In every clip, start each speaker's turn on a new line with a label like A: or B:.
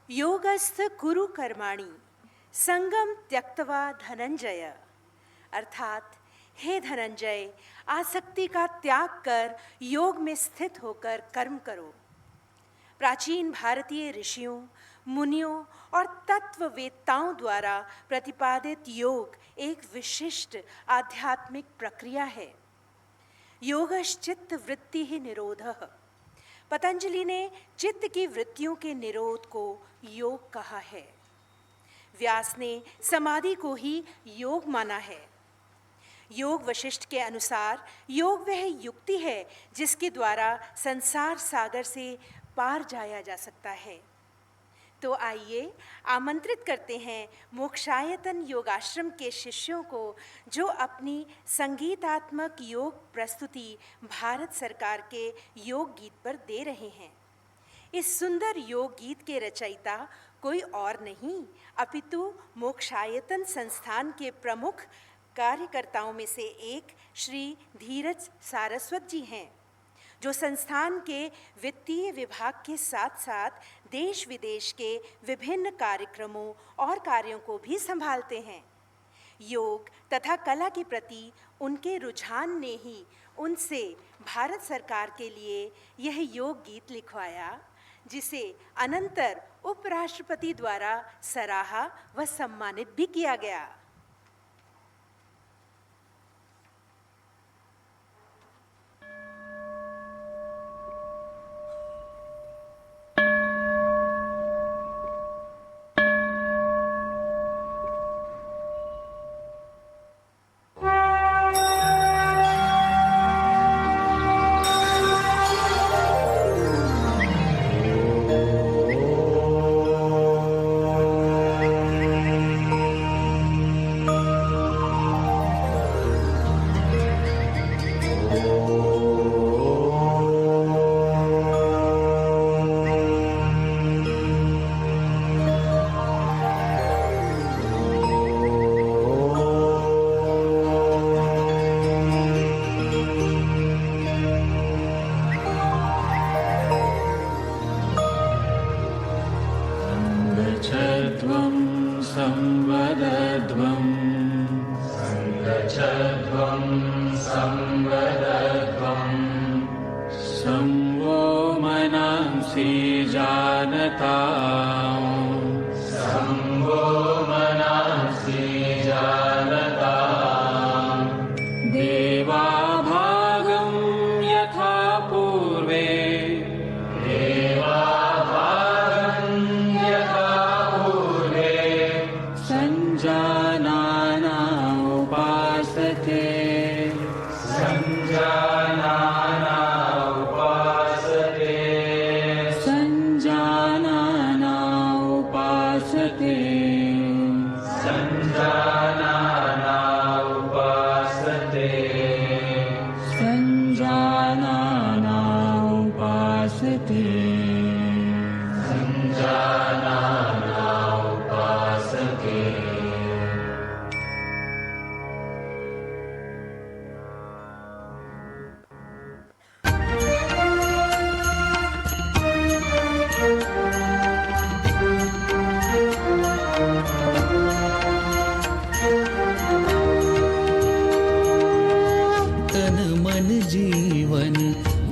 A: योगस्थ कुरु कर्माणि संगम त्यक्त्वा धनंजय। अर्थात हे धनंजय, आसक्ति का त्याग कर योग में स्थित होकर कर्म करो। प्राचीन भारतीय ऋषियों, मुनियों और तत्ववेत्ताओं द्वारा प्रतिपादित योग एक विशिष्ट आध्यात्मिक प्रक्रिया है। योगश्चित्त वृत्ति ही निरोधः। पतंजलि ने चित्त की वृत्तियों के निरोध को योग कहा है। व्यास ने समाधि को ही योग माना है। योग वशिष्ठ के अनुसार योग वह युक्ति है जिसके द्वारा संसार सागर से पार जाया जा सकता है। तो आइए आमंत्रित करते हैं मोक्षायतन योगाश्रम के शिष्यों को, जो अपनी संगीतात्मक योग प्रस्तुति भारत सरकार के योग गीत पर दे रहे हैं। इस सुंदर योग गीत के रचयिता कोई और नहीं अपितु मोक्षायतन संस्थान के प्रमुख कार्यकर्ताओं में से एक श्री धीरज सारस्वत जी हैं, जो संस्थान के वित्तीय विभाग के साथ साथ देश विदेश के विभिन्न कार्यक्रमों और कार्यों को भी संभालते हैं। योग तथा कला के प्रति उनके रुझान ने ही उनसे भारत सरकार के लिए यह योग गीत लिखवाया, जिसे अनंतर उपराष्ट्रपति द्वारा सराहा व सम्मानित भी किया गया।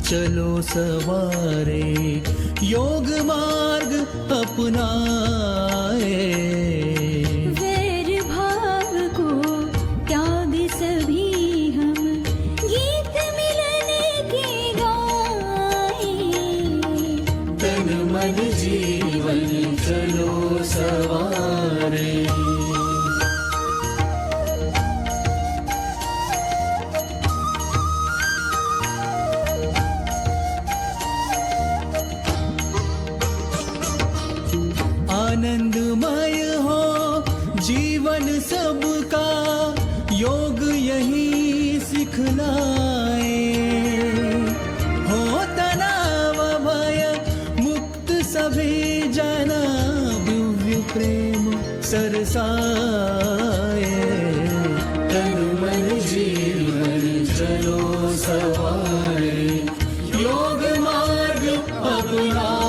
B: चलो सवारे योग मार्ग अपनाए।
C: वैर भाव को त्याग सभी हम गीत मिलन के गाए।
B: तन मन जीवन चलो सवारे। आनंदमय हो जीवन सबका, योग यही सिखलाए। हो तनाव भय मुक्त सभी जना, दिव्य प्रेम सरसाए। तन मन जीवन चलो सवारे, योग मार्ग अपनाए।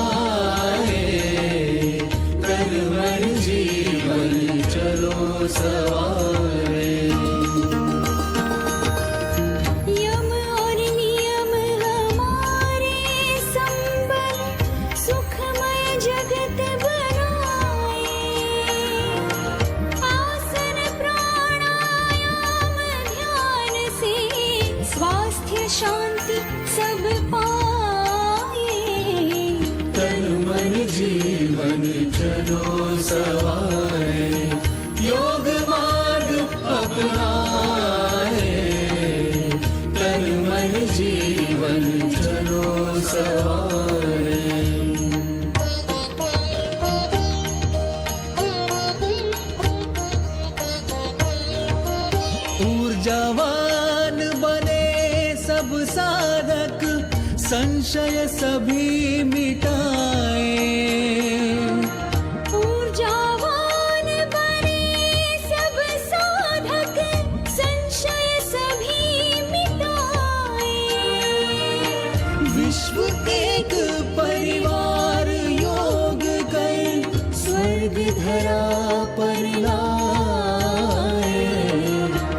B: सवारे।
C: यम और नियम हमारे संबल सुखमय जगत बनाए। आसन प्राणायाम ध्यान से स्वास्थ्य शांति सब पाए।
B: तन मन जीवन चलो सवारे, योग मार्ग अपनाए। तन मन जीवन चलो सवारे। ऊर्जावान बने सब साधक, संशय सभी मिटाए।
C: ऊर्जावान बने सब साधक संशय सभी मिटाए।
B: विश्व एक परिवार योग कर स्वर्ग धरा पर लाए।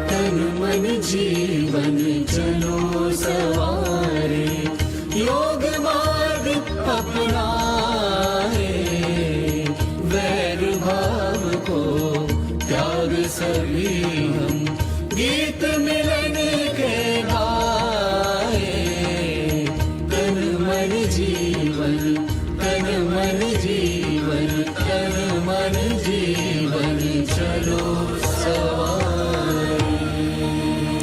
B: तन मन जीवन चलो सवारे, योग मार्ग अपनाए। वैर भाव को त्याग सभी हम, गीत मिलन के गाए। तन मन जीवन, तन मन जीवन, तन मन जीवन चलो सवारे।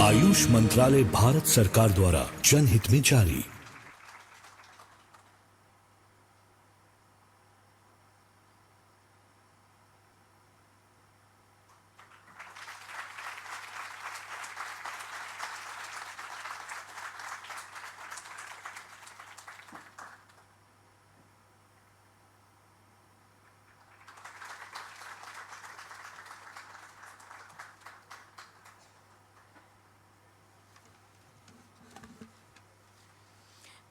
D: आयुष मंत्रालय भारत सरकार द्वारा जनहित में जारी।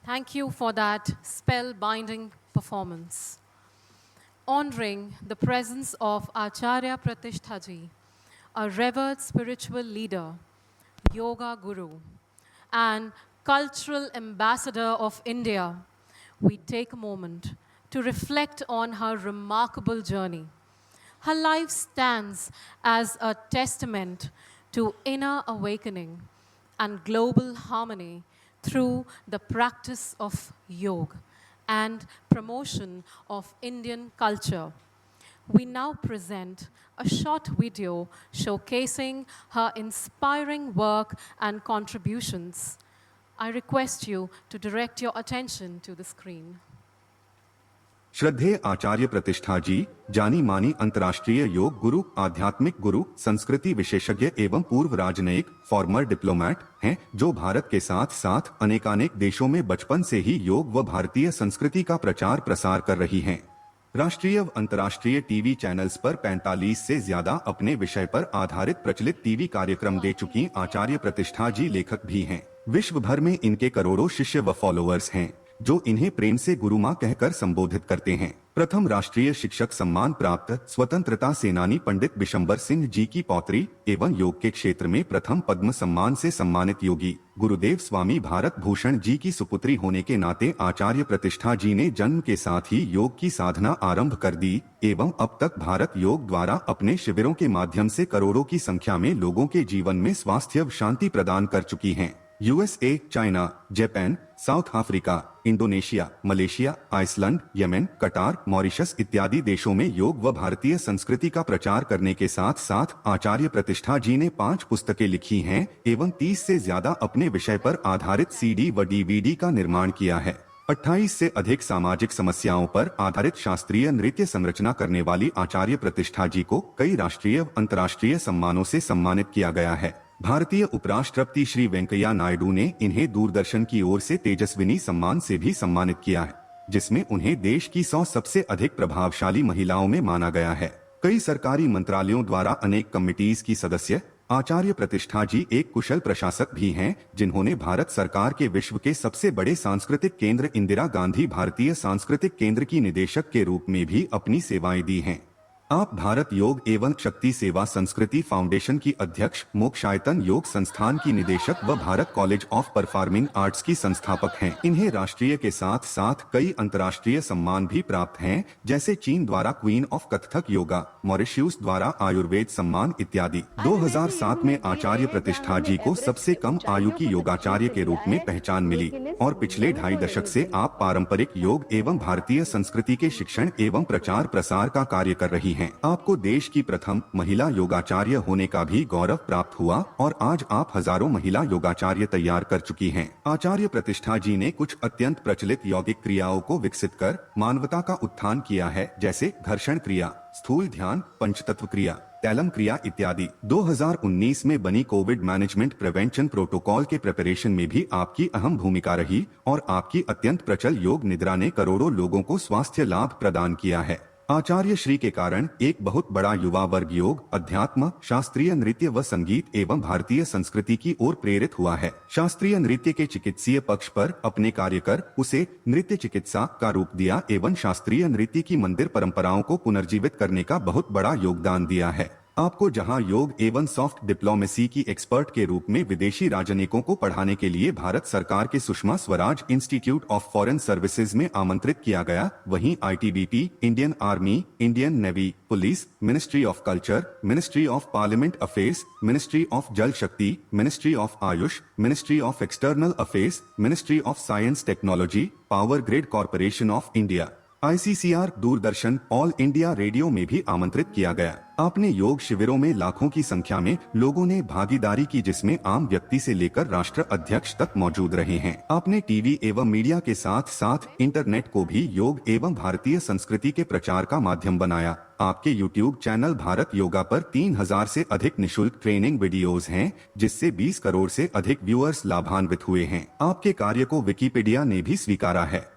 E: Thank you for that spellbinding performance. Honoring the presence of Acharya Pratishtha Ji, a revered spiritual leader, yoga guru, and cultural ambassador of India, we take a moment to reflect on her remarkable journey. Her life stands as a testament to inner awakening and global harmony through the practice of yoga and promotion of Indian culture. We now present a short video showcasing her inspiring work and contributions. I request you to direct your attention to the screen.
F: श्रद्धेय आचार्य प्रतिष्ठा जी जानी मानी अंतर्राष्ट्रीय योग गुरु, आध्यात्मिक गुरु, संस्कृति विशेषज्ञ एवं पूर्व राजनयिक फॉर्मर डिप्लोमैट हैं, जो भारत के साथ साथ अनेकानेक देशों में बचपन से ही योग व भारतीय संस्कृति का प्रचार प्रसार कर रही हैं। राष्ट्रीय व अंतर्राष्ट्रीय टीवी चैनल्स पर 45 से ज्यादा अपने विषय पर आधारित प्रचलित टीवी कार्यक्रम दे चुकी आचार्य प्रतिष्ठा जी लेखक भी हैं। विश्व भर में इनके करोड़ों शिष्य व फॉलोअर्स हैं, जो इन्हें प्रेम से गुरु मां कहकर संबोधित करते हैं। प्रथम राष्ट्रीय शिक्षक सम्मान प्राप्त स्वतंत्रता सेनानी पंडित बिशंबर सिंह जी की पौत्री एवं योग के क्षेत्र में प्रथम पद्म सम्मान से सम्मानित योगी गुरुदेव स्वामी भारत भूषण जी की सुपुत्री होने के नाते आचार्य प्रतिष्ठा जी ने जन्म के साथ ही योग की साधना आरंभ कर दी एवं अब तक भारत योग द्वारा अपने शिविरों के माध्यम से करोड़ों की संख्या में लोगों के जीवन में स्वास्थ्य व शांति प्रदान कर चुकी हैं। USA, China, Japan, South Africa, Indonesia, Malaysia, Iceland, Yemen, Qatar, Mauritius इत्यादि देशों में योग व भारतीय संस्कृति का प्रचार करने के साथ साथ आचार्य प्रतिष्ठा जी ने 5 पुस्तकें लिखी हैं एवं 30 से ज्यादा अपने विषय पर आधारित सीडी व डीवीडी का निर्माण किया है। 28 से अधिक सामाजिक समस्याओं पर आधारित शास्त्रीय नृत्य संरचना करने वाली आचार्य प्रतिष्ठा जी को कई राष्ट्रीय व अंतर्राष्ट्रीय सम्मानों से सम्मानित किया गया है। भारतीय उपराष्ट्रपति श्री वेंकैया नायडू ने इन्हें दूरदर्शन की ओर से तेजस्विनी सम्मान से भी सम्मानित किया है, जिसमें उन्हें देश की 100 सबसे अधिक प्रभावशाली महिलाओं में माना गया है। कई सरकारी मंत्रालयों द्वारा अनेक कमिटीज की सदस्य आचार्य प्रतिष्ठा जी एक कुशल प्रशासक भी हैं, जिन्होंने भारत सरकार के विश्व के सबसे बड़े सांस्कृतिक केंद्र इंदिरा गांधी भारतीय सांस्कृतिक केंद्र की निदेशक के रूप में भी अपनी सेवाएं दी हैं। आप भारत योग एवं शक्ति सेवा संस्कृति फाउंडेशन की अध्यक्ष, मोक्षायतन योग संस्थान की निदेशक व Bharat college of performing arts की संस्थापक हैं। इन्हें राष्ट्रीय के साथ साथ कई अंतर्राष्ट्रीय सम्मान भी प्राप्त हैं, जैसे चीन द्वारा queen of Kathak yoga, Mauritius द्वारा आयुर्वेद सम्मान इत्यादि। 2007 में आचार्य प्रतिष्ठा जी को सबसे कम आयु की योगाचार्य के रूप में पहचान मिली और पिछले 2.5 दशक से आप पारंपरिक योग एवं भारतीय संस्कृति के शिक्षण एवं प्रचार प्रसार का कार्य कर रही हैं। आपको देश की प्रथम महिला योगाचार्य होने का भी गौरव प्राप्त हुआ और आज आप हजारों महिला योगाचार्य तैयार कर चुकी हैं। आचार्य प्रतिष्ठा जी ने कुछ अत्यंत प्रचलित यौगिक क्रियाओं को विकसित कर मानवता का उत्थान किया है, जैसे घर्षण क्रिया, स्थूल ध्यान, पंचतत्व क्रिया, तैलम क्रिया इत्यादि। 2019 में बनी कोविड मैनेजमेंट प्रिवेंशन प्रोटोकॉल के प्रिपरेशन में भी आपकी अहम भूमिका रही और आपकी अत्यंत प्रचल योग निद्रा ने करोड़ों लोगों को स्वास्थ्य लाभ प्रदान किया है। आचार्य श्री के कारण एक बहुत बड़ा युवा वर्ग योग, अध्यात्म, शास्त्रीय नृत्य व संगीत एवं भारतीय संस्कृति की ओर प्रेरित हुआ है। शास्त्रीय नृत्य के चिकित्सीय पक्ष पर अपने कार्य कर उसे नृत्य चिकित्सा का रूप दिया एवं शास्त्रीय नृत्य की मंदिर परंपराओं को पुनर्जीवित करने का बहुत बड़ा योगदान दिया है। आपको जहां योग एवं सॉफ्ट डिप्लोमेसी की एक्सपर्ट के रूप में विदेशी राजनयिकों को पढ़ाने के लिए भारत सरकार के Sushma Swaraj institute of foreign services में आमंत्रित किया गया, वहीं ITBP, Indian army, Indian navy, police, ministry of culture, ministry of parliament affairs, ministry of जल शक्ति, ministry of Ayush, ministry of external affairs, ministry of science technology, power grid corporation of India, ICCR, Doordarshan, all India radio में भी आमंत्रित किया गया। आपने योग शिविरों में लाखों की संख्या में लोगों ने भागीदारी की, जिसमें आम व्यक्ति से लेकर राष्ट्र अध्यक्ष तक मौजूद रहे हैं। आपने टीवी एवं मीडिया के साथ साथ इंटरनेट को भी योग एवं भारतीय संस्कृति के प्रचार का माध्यम बनाया। आपके यूट्यूब चैनल भारत योगा पर 3000 से अधिक निशुल्क ट्रेनिंग वीडियोस हैं, जिससे 20 करोड़ से अधिक व्यूअर्स लाभान्वित हुए हैं। आपके कार्य को विकिपीडिया ने भी स्वीकारा है।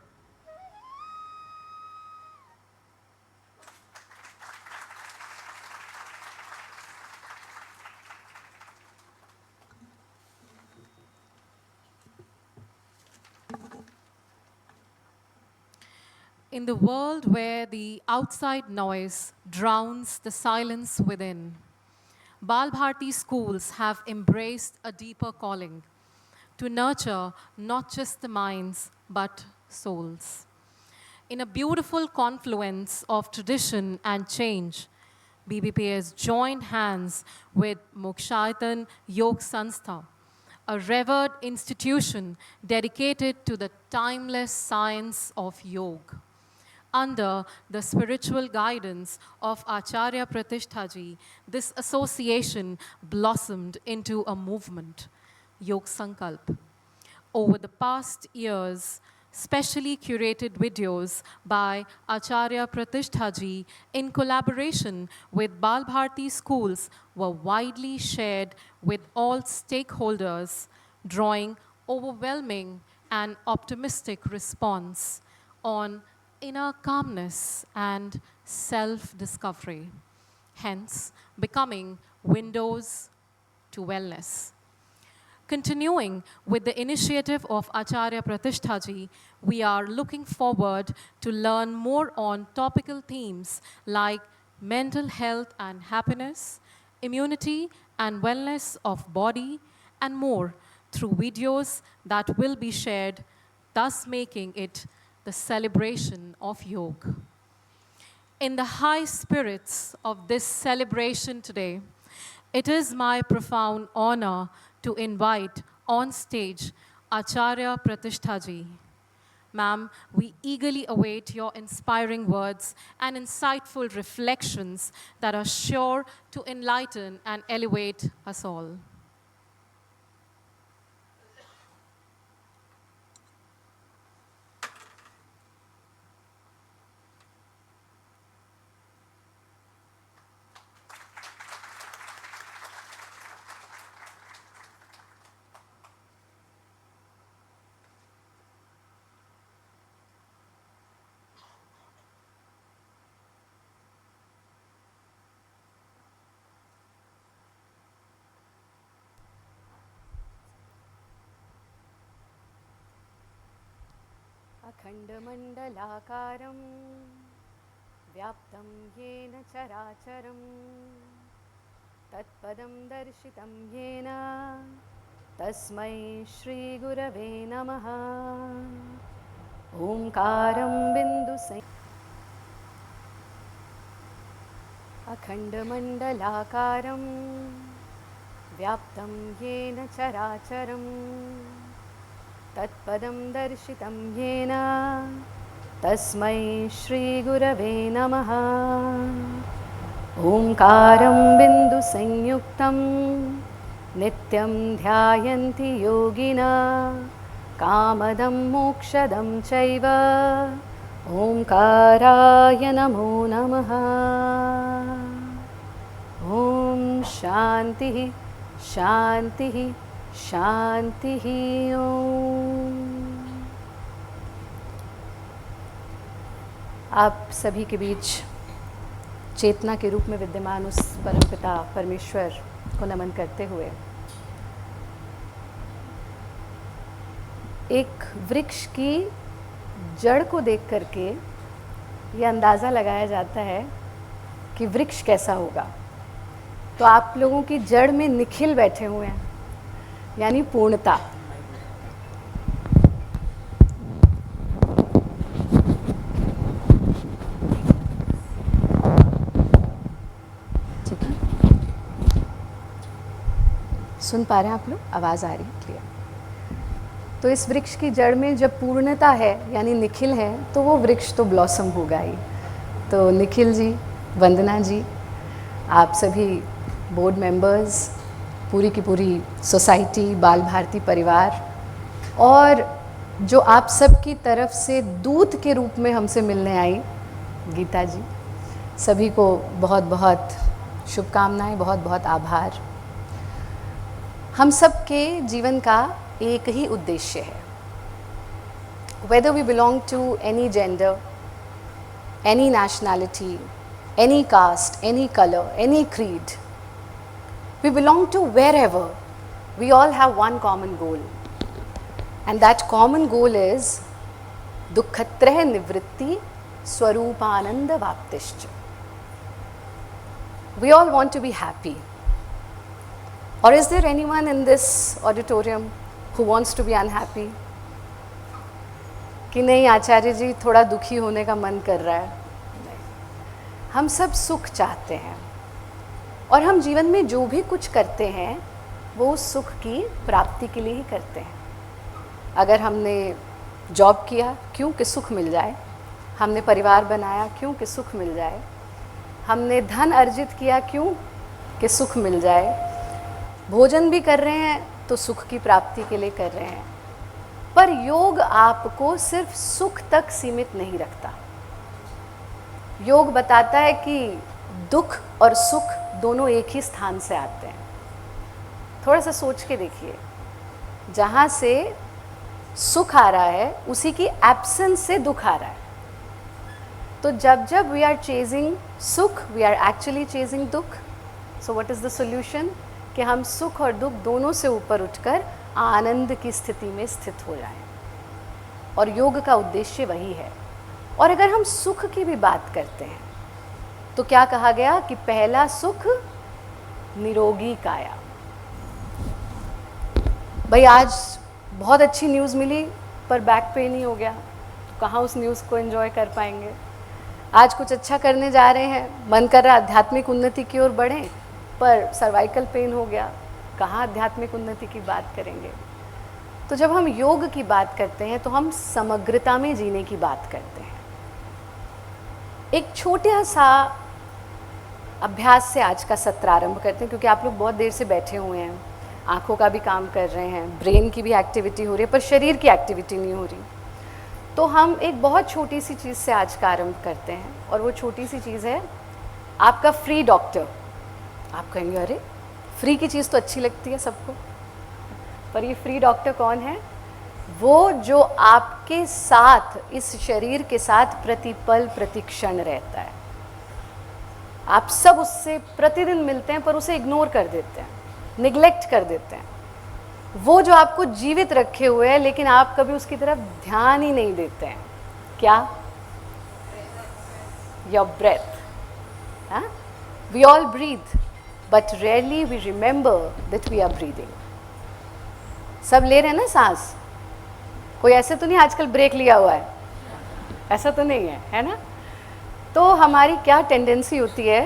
E: In the world where the outside noise drowns the silence within, Bal Bharti schools have embraced a deeper calling to nurture not just the minds but souls. In a beautiful confluence of tradition and change, BBP has joined hands with Mokshaitan Yog Sanstha, a revered institution dedicated to the timeless science of yoga. Under the spiritual guidance of Acharya Pratishtha Ji, this association blossomed into a movement, Yog Sankalp. Over the past years, specially curated videos by Acharya Pratishtha Ji in collaboration with Bal Bharti schools were widely shared with all stakeholders, drawing overwhelming and optimistic response on inner calmness and self-discovery, hence becoming windows to wellness. Continuing with the initiative of Acharya Pratishtha Ji, we are looking forward to learn more on topical themes like mental health and happiness, immunity and wellness of body, and more through videos that will be shared, thus making it the celebration of yoga. In the high spirits of this celebration today, it is my profound honor to invite on stage Acharya Pratishtha Ji. Ma'am, we eagerly await your inspiring words and insightful reflections that are sure to enlighten and elevate us all.
G: अखण्डमण्डलाकारं व्याप्तं येन चराचरं तत्पदं दर्शितं येन तस्मै श्रीगुरवे नमः। ओंकारं अखण्डमण्डलाकारं व्याप्तं येन चराचरं तत्पदं दर्शितं येन तस्मै श्रीगुरवे नमः। ओंकारं बिन्दुसंयुक्तं नित्यं ध्यायन्ति योगिना कामदं मोक्षदं चैव ओंकाराय नमो नमः। ओम शांति शांति शांति ओम। आप सभी के बीच चेतना के रूप में विद्यमान उस परमपिता परमेश्वर को नमन करते हुए एक वृक्ष की जड़ को देख करके ये अंदाज़ा लगाया जाता है कि वृक्ष कैसा होगा। तो आप लोगों की जड़ में निखिल बैठे हुए हैं, यानी पूर्णता। ठीक है, सुन पा रहे हैं आप लोग? आवाज़ आ रही है क्लियर? तो इस वृक्ष की जड़ में जब पूर्णता है यानी निखिल है तो वो वृक्ष तो ब्लॉसम होगा ही। तो निखिल जी, वंदना जी, आप सभी बोर्ड मेंबर्स, पूरी की पूरी सोसाइटी, बाल भारती परिवार और जो आप सब की तरफ से दूत के रूप में हमसे मिलने आई गीता जी, सभी को बहुत बहुत शुभकामनाएं, बहुत बहुत आभार। हम सब के जीवन का एक ही उद्देश्य है। Whether we belong to any gender, any nationality, any caste, any color, any creed, we belong to wherever, we all have one common goal. And that common goal is dukhatrah nivritti swarupananda vaptischa. We all want to be happy. Or is there anyone in this auditorium who wants to be unhappy? कि नहीं आचार्य जी थोड़ा दुखी होने का मन कर रहा है? नहीं, हम सब सुख चाहते हैं और हम जीवन में जो भी कुछ करते हैं वो उस सुख की प्राप्ति के लिए ही करते हैं। अगर हमने जॉब किया क्यों कि सुख मिल जाए, हमने परिवार बनाया क्यों कि सुख मिल जाए, हमने धन अर्जित किया क्यों कि सुख मिल जाए, भोजन भी कर रहे हैं तो सुख की प्राप्ति के लिए कर रहे हैं। पर योग आपको सिर्फ सुख तक सीमित नहीं रखता। योग बताता है कि दुख और सुख दोनों एक ही स्थान से आते हैं। थोड़ा सा सोच के देखिए, जहाँ से सुख आ रहा है उसी की एब्सेंस से दुख आ रहा है। तो जब जब वी आर चेजिंग सुख, वी आर एक्चुअली चेजिंग दुख। So what is the solution? कि हम सुख और दुख दोनों से ऊपर उठकर आनंद की स्थिति में स्थित हो जाएं। और योग का उद्देश्य वही है। और अगर हम सुख की भी बात करते हैं तो क्या कहा गया कि पहला सुख निरोगी काया। भाई आज बहुत अच्छी न्यूज़ मिली पर बैक पेन ही हो गया, तो कहाँ उस न्यूज़ को एंजॉय कर पाएंगे। आज कुछ अच्छा करने जा रहे हैं, मन कर रहा आध्यात्मिक उन्नति की ओर बढ़ें, पर सर्वाइकल पेन हो गया, कहाँ आध्यात्मिक उन्नति की बात करेंगे। तो जब हम योग की बात करते हैं तो हम समग्रता में जीने की बात करते हैं। एक छोटा सा अभ्यास से आज का सत्र आरंभ करते हैं, क्योंकि आप लोग बहुत देर से बैठे हुए हैं, आँखों का भी काम कर रहे हैं, ब्रेन की भी एक्टिविटी हो रही है, पर शरीर की एक्टिविटी नहीं हो रही। तो हम एक बहुत छोटी सी चीज़ से आज का आरंभ करते हैं, और वो छोटी सी चीज़ है आपका फ्री डॉक्टर। आप कहेंगे अरे फ्री की चीज़ तो अच्छी लगती है सबको, पर ये फ्री डॉक्टर कौन है? वो जो आपके साथ, इस शरीर के साथ प्रतिपल प्रतिक्षण रहता है। आप सब उससे प्रतिदिन मिलते हैं पर उसे इग्नोर कर देते हैं, निगलेक्ट कर देते हैं। वो जो आपको जीवित रखे हुए है लेकिन आप कभी उसकी तरफ ध्यान ही नहीं देते हैं। क्या? your breath. Huh? We all breathe, but rarely we remember that we are breathing. सब ले रहे हैं ना सांस, कोई ऐसे तो नहीं आजकल ब्रेक लिया हुआ है, ऐसा तो नहीं है ना? तो हमारी क्या टेंडेंसी होती है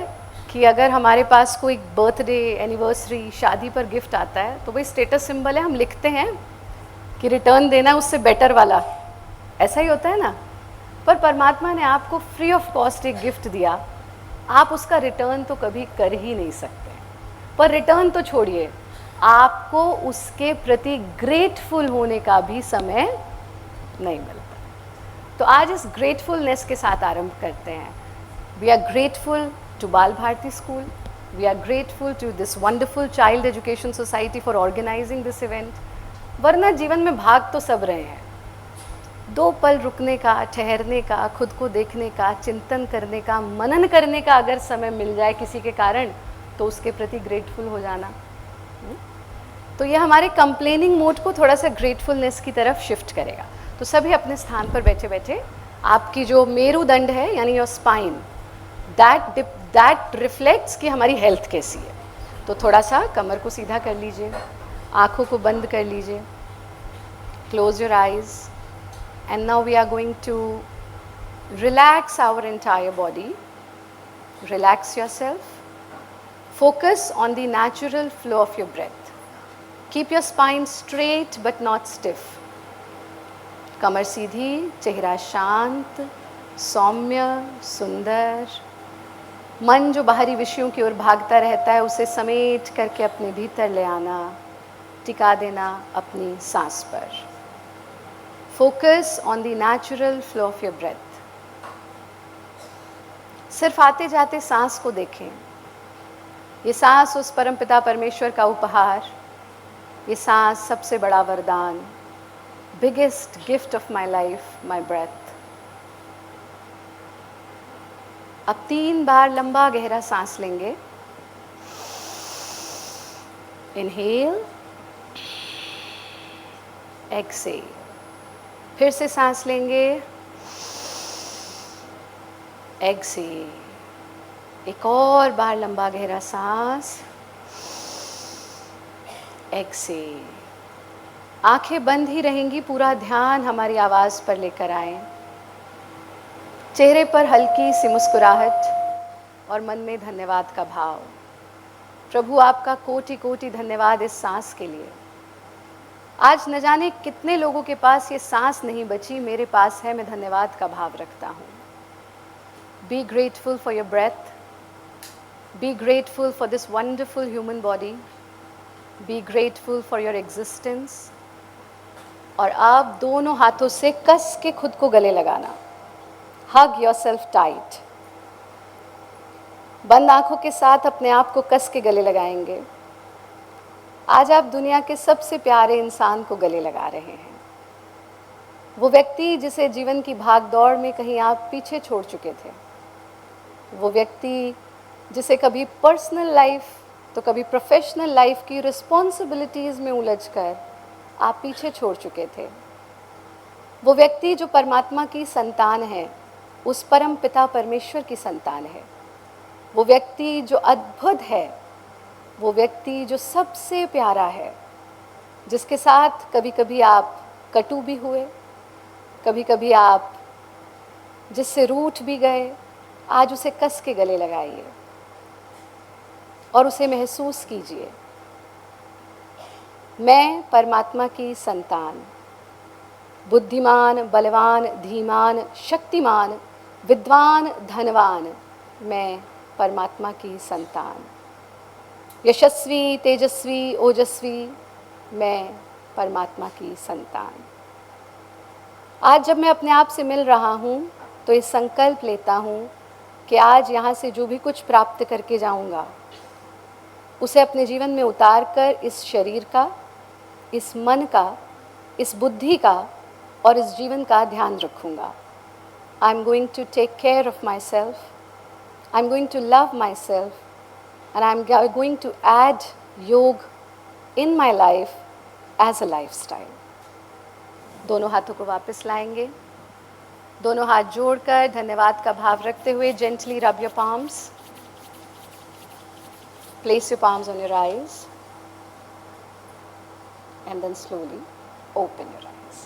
G: कि अगर हमारे पास कोई बर्थडे, एनिवर्सरी, शादी पर गिफ्ट आता है तो वही स्टेटस सिंबल है, हम लिखते हैं कि रिटर्न देना उससे बेटर वाला, ऐसा ही होता है ना? पर परमात्मा ने आपको फ्री ऑफ कॉस्ट एक गिफ्ट दिया, आप उसका रिटर्न तो कभी कर ही नहीं सकते। पर रिटर्न तो छोड़िए, आपको उसके प्रति ग्रेटफुल होने का भी समय नहीं मिलता। तो आज इस ग्रेटफुलनेस के साथ आरंभ करते हैं। We are grateful to Bal Bharati school, we are grateful to this wonderful child education society for organising this event. वरना जीवन में भाग तो सब रहे हैं, 2 पल रुकने का, ठहरने का, खुद को देखने का, चिंतन करने का, मनन करने का अगर समय मिल जाए किसी के कारण, तो उसके प्रति ग्रेटफुल हो जाना। तो ये हमारे कंप्लेनिंग मोड को थोड़ा सा ग्रेटफुलनेस की तरफ शिफ्ट करेगा। तो सभी अपने स्थान पर बैठे बैठे आपकी जो मेरुदंड है यानी योर स्पाइन, दैट रिफ्लेक्ट्स कि हमारी हेल्थ कैसी है। तो थोड़ा सा कमर को सीधा कर लीजिए, आँखों को बंद कर लीजिए, close your eyes, and now we are going to relax our entire body. Relax yourself. Focus on the natural flow of your breath. Keep your spine straight but not stiff. कमर सीधी, चेहरा शांत, सौम्य, सुंदर। मन जो बाहरी विषयों की ओर भागता रहता है उसे समेट करके अपने भीतर ले आना, टिका देना अपनी सांस पर। Focus on the natural flow of your breath. सिर्फ आते जाते सांस को देखें। ये सांस उस परमपिता परमेश्वर का उपहार, ये सांस सबसे बड़ा वरदान, biggest gift of my life, my breath. अब 3 बार लंबा गहरा सांस लेंगे। Inhale, exhale. फिर से सांस लेंगे, एक्सेल। एक और बार लंबा गहरा सांस, एक्सेल। आंखें बंद ही रहेंगी, पूरा ध्यान हमारी आवाज़ पर लेकर आएं। चेहरे पर हल्की सी मुस्कुराहट और मन में धन्यवाद का भाव। प्रभु आपका कोटि कोटि धन्यवाद इस सांस के लिए। आज न जाने कितने लोगों के पास ये सांस नहीं बची, मेरे पास है, मैं धन्यवाद का भाव रखता हूँ। Be grateful for your breath, be grateful for this wonderful human body, be grateful for your existence. और आप दोनों हाथों से कस के खुद को गले लगाना, हग योरसेल्फ टाइट। बंद आंखों के साथ अपने आप को कस के गले लगाएंगे। आज आप दुनिया के सबसे प्यारे इंसान को गले लगा रहे हैं, वो व्यक्ति जिसे जीवन की भाग दौड़ में कहीं आप पीछे छोड़ चुके थे, वो व्यक्ति जिसे कभी पर्सनल लाइफ तो कभी प्रोफेशनल लाइफ की रिस्पॉन्सिबिलिटीज़ में उलझकर आप पीछे छोड़ चुके थे, वो व्यक्ति जो परमात्मा की संतान है, उस परम पिता परमेश्वर की संतान है, वो व्यक्ति जो अद्भुत है, वो व्यक्ति जो सबसे प्यारा है, जिसके साथ कभी कभी आप कटु भी हुए, कभी कभी आप जिससे रूठ भी गए, आज उसे कस के गले लगाइए और उसे महसूस कीजिए। मैं परमात्मा की संतान, बुद्धिमान, बलवान, धीमान, शक्तिमान, विद्वान, धनवान, मैं परमात्मा की संतान, यशस्वी, तेजस्वी, ओजस्वी, मैं परमात्मा की संतान। आज जब मैं अपने आप से मिल रहा हूँ तो ये संकल्प लेता हूँ कि आज यहाँ से जो भी कुछ प्राप्त करके जाऊँगा उसे अपने जीवन में उतार कर इस शरीर का, इस मन का, इस बुद्धि का और इस जीवन का ध्यान रखूँगा। I am going to take care of myself, I am going to love myself, and I'm going to add yoga in my life as a lifestyle. दोनों हाथों को वापस लाएंगे, दोनों हाथ जोड़कर धन्यवाद का भाव रखते हुए gently rub your palms. Place your palms on your eyes and then slowly open your eyes.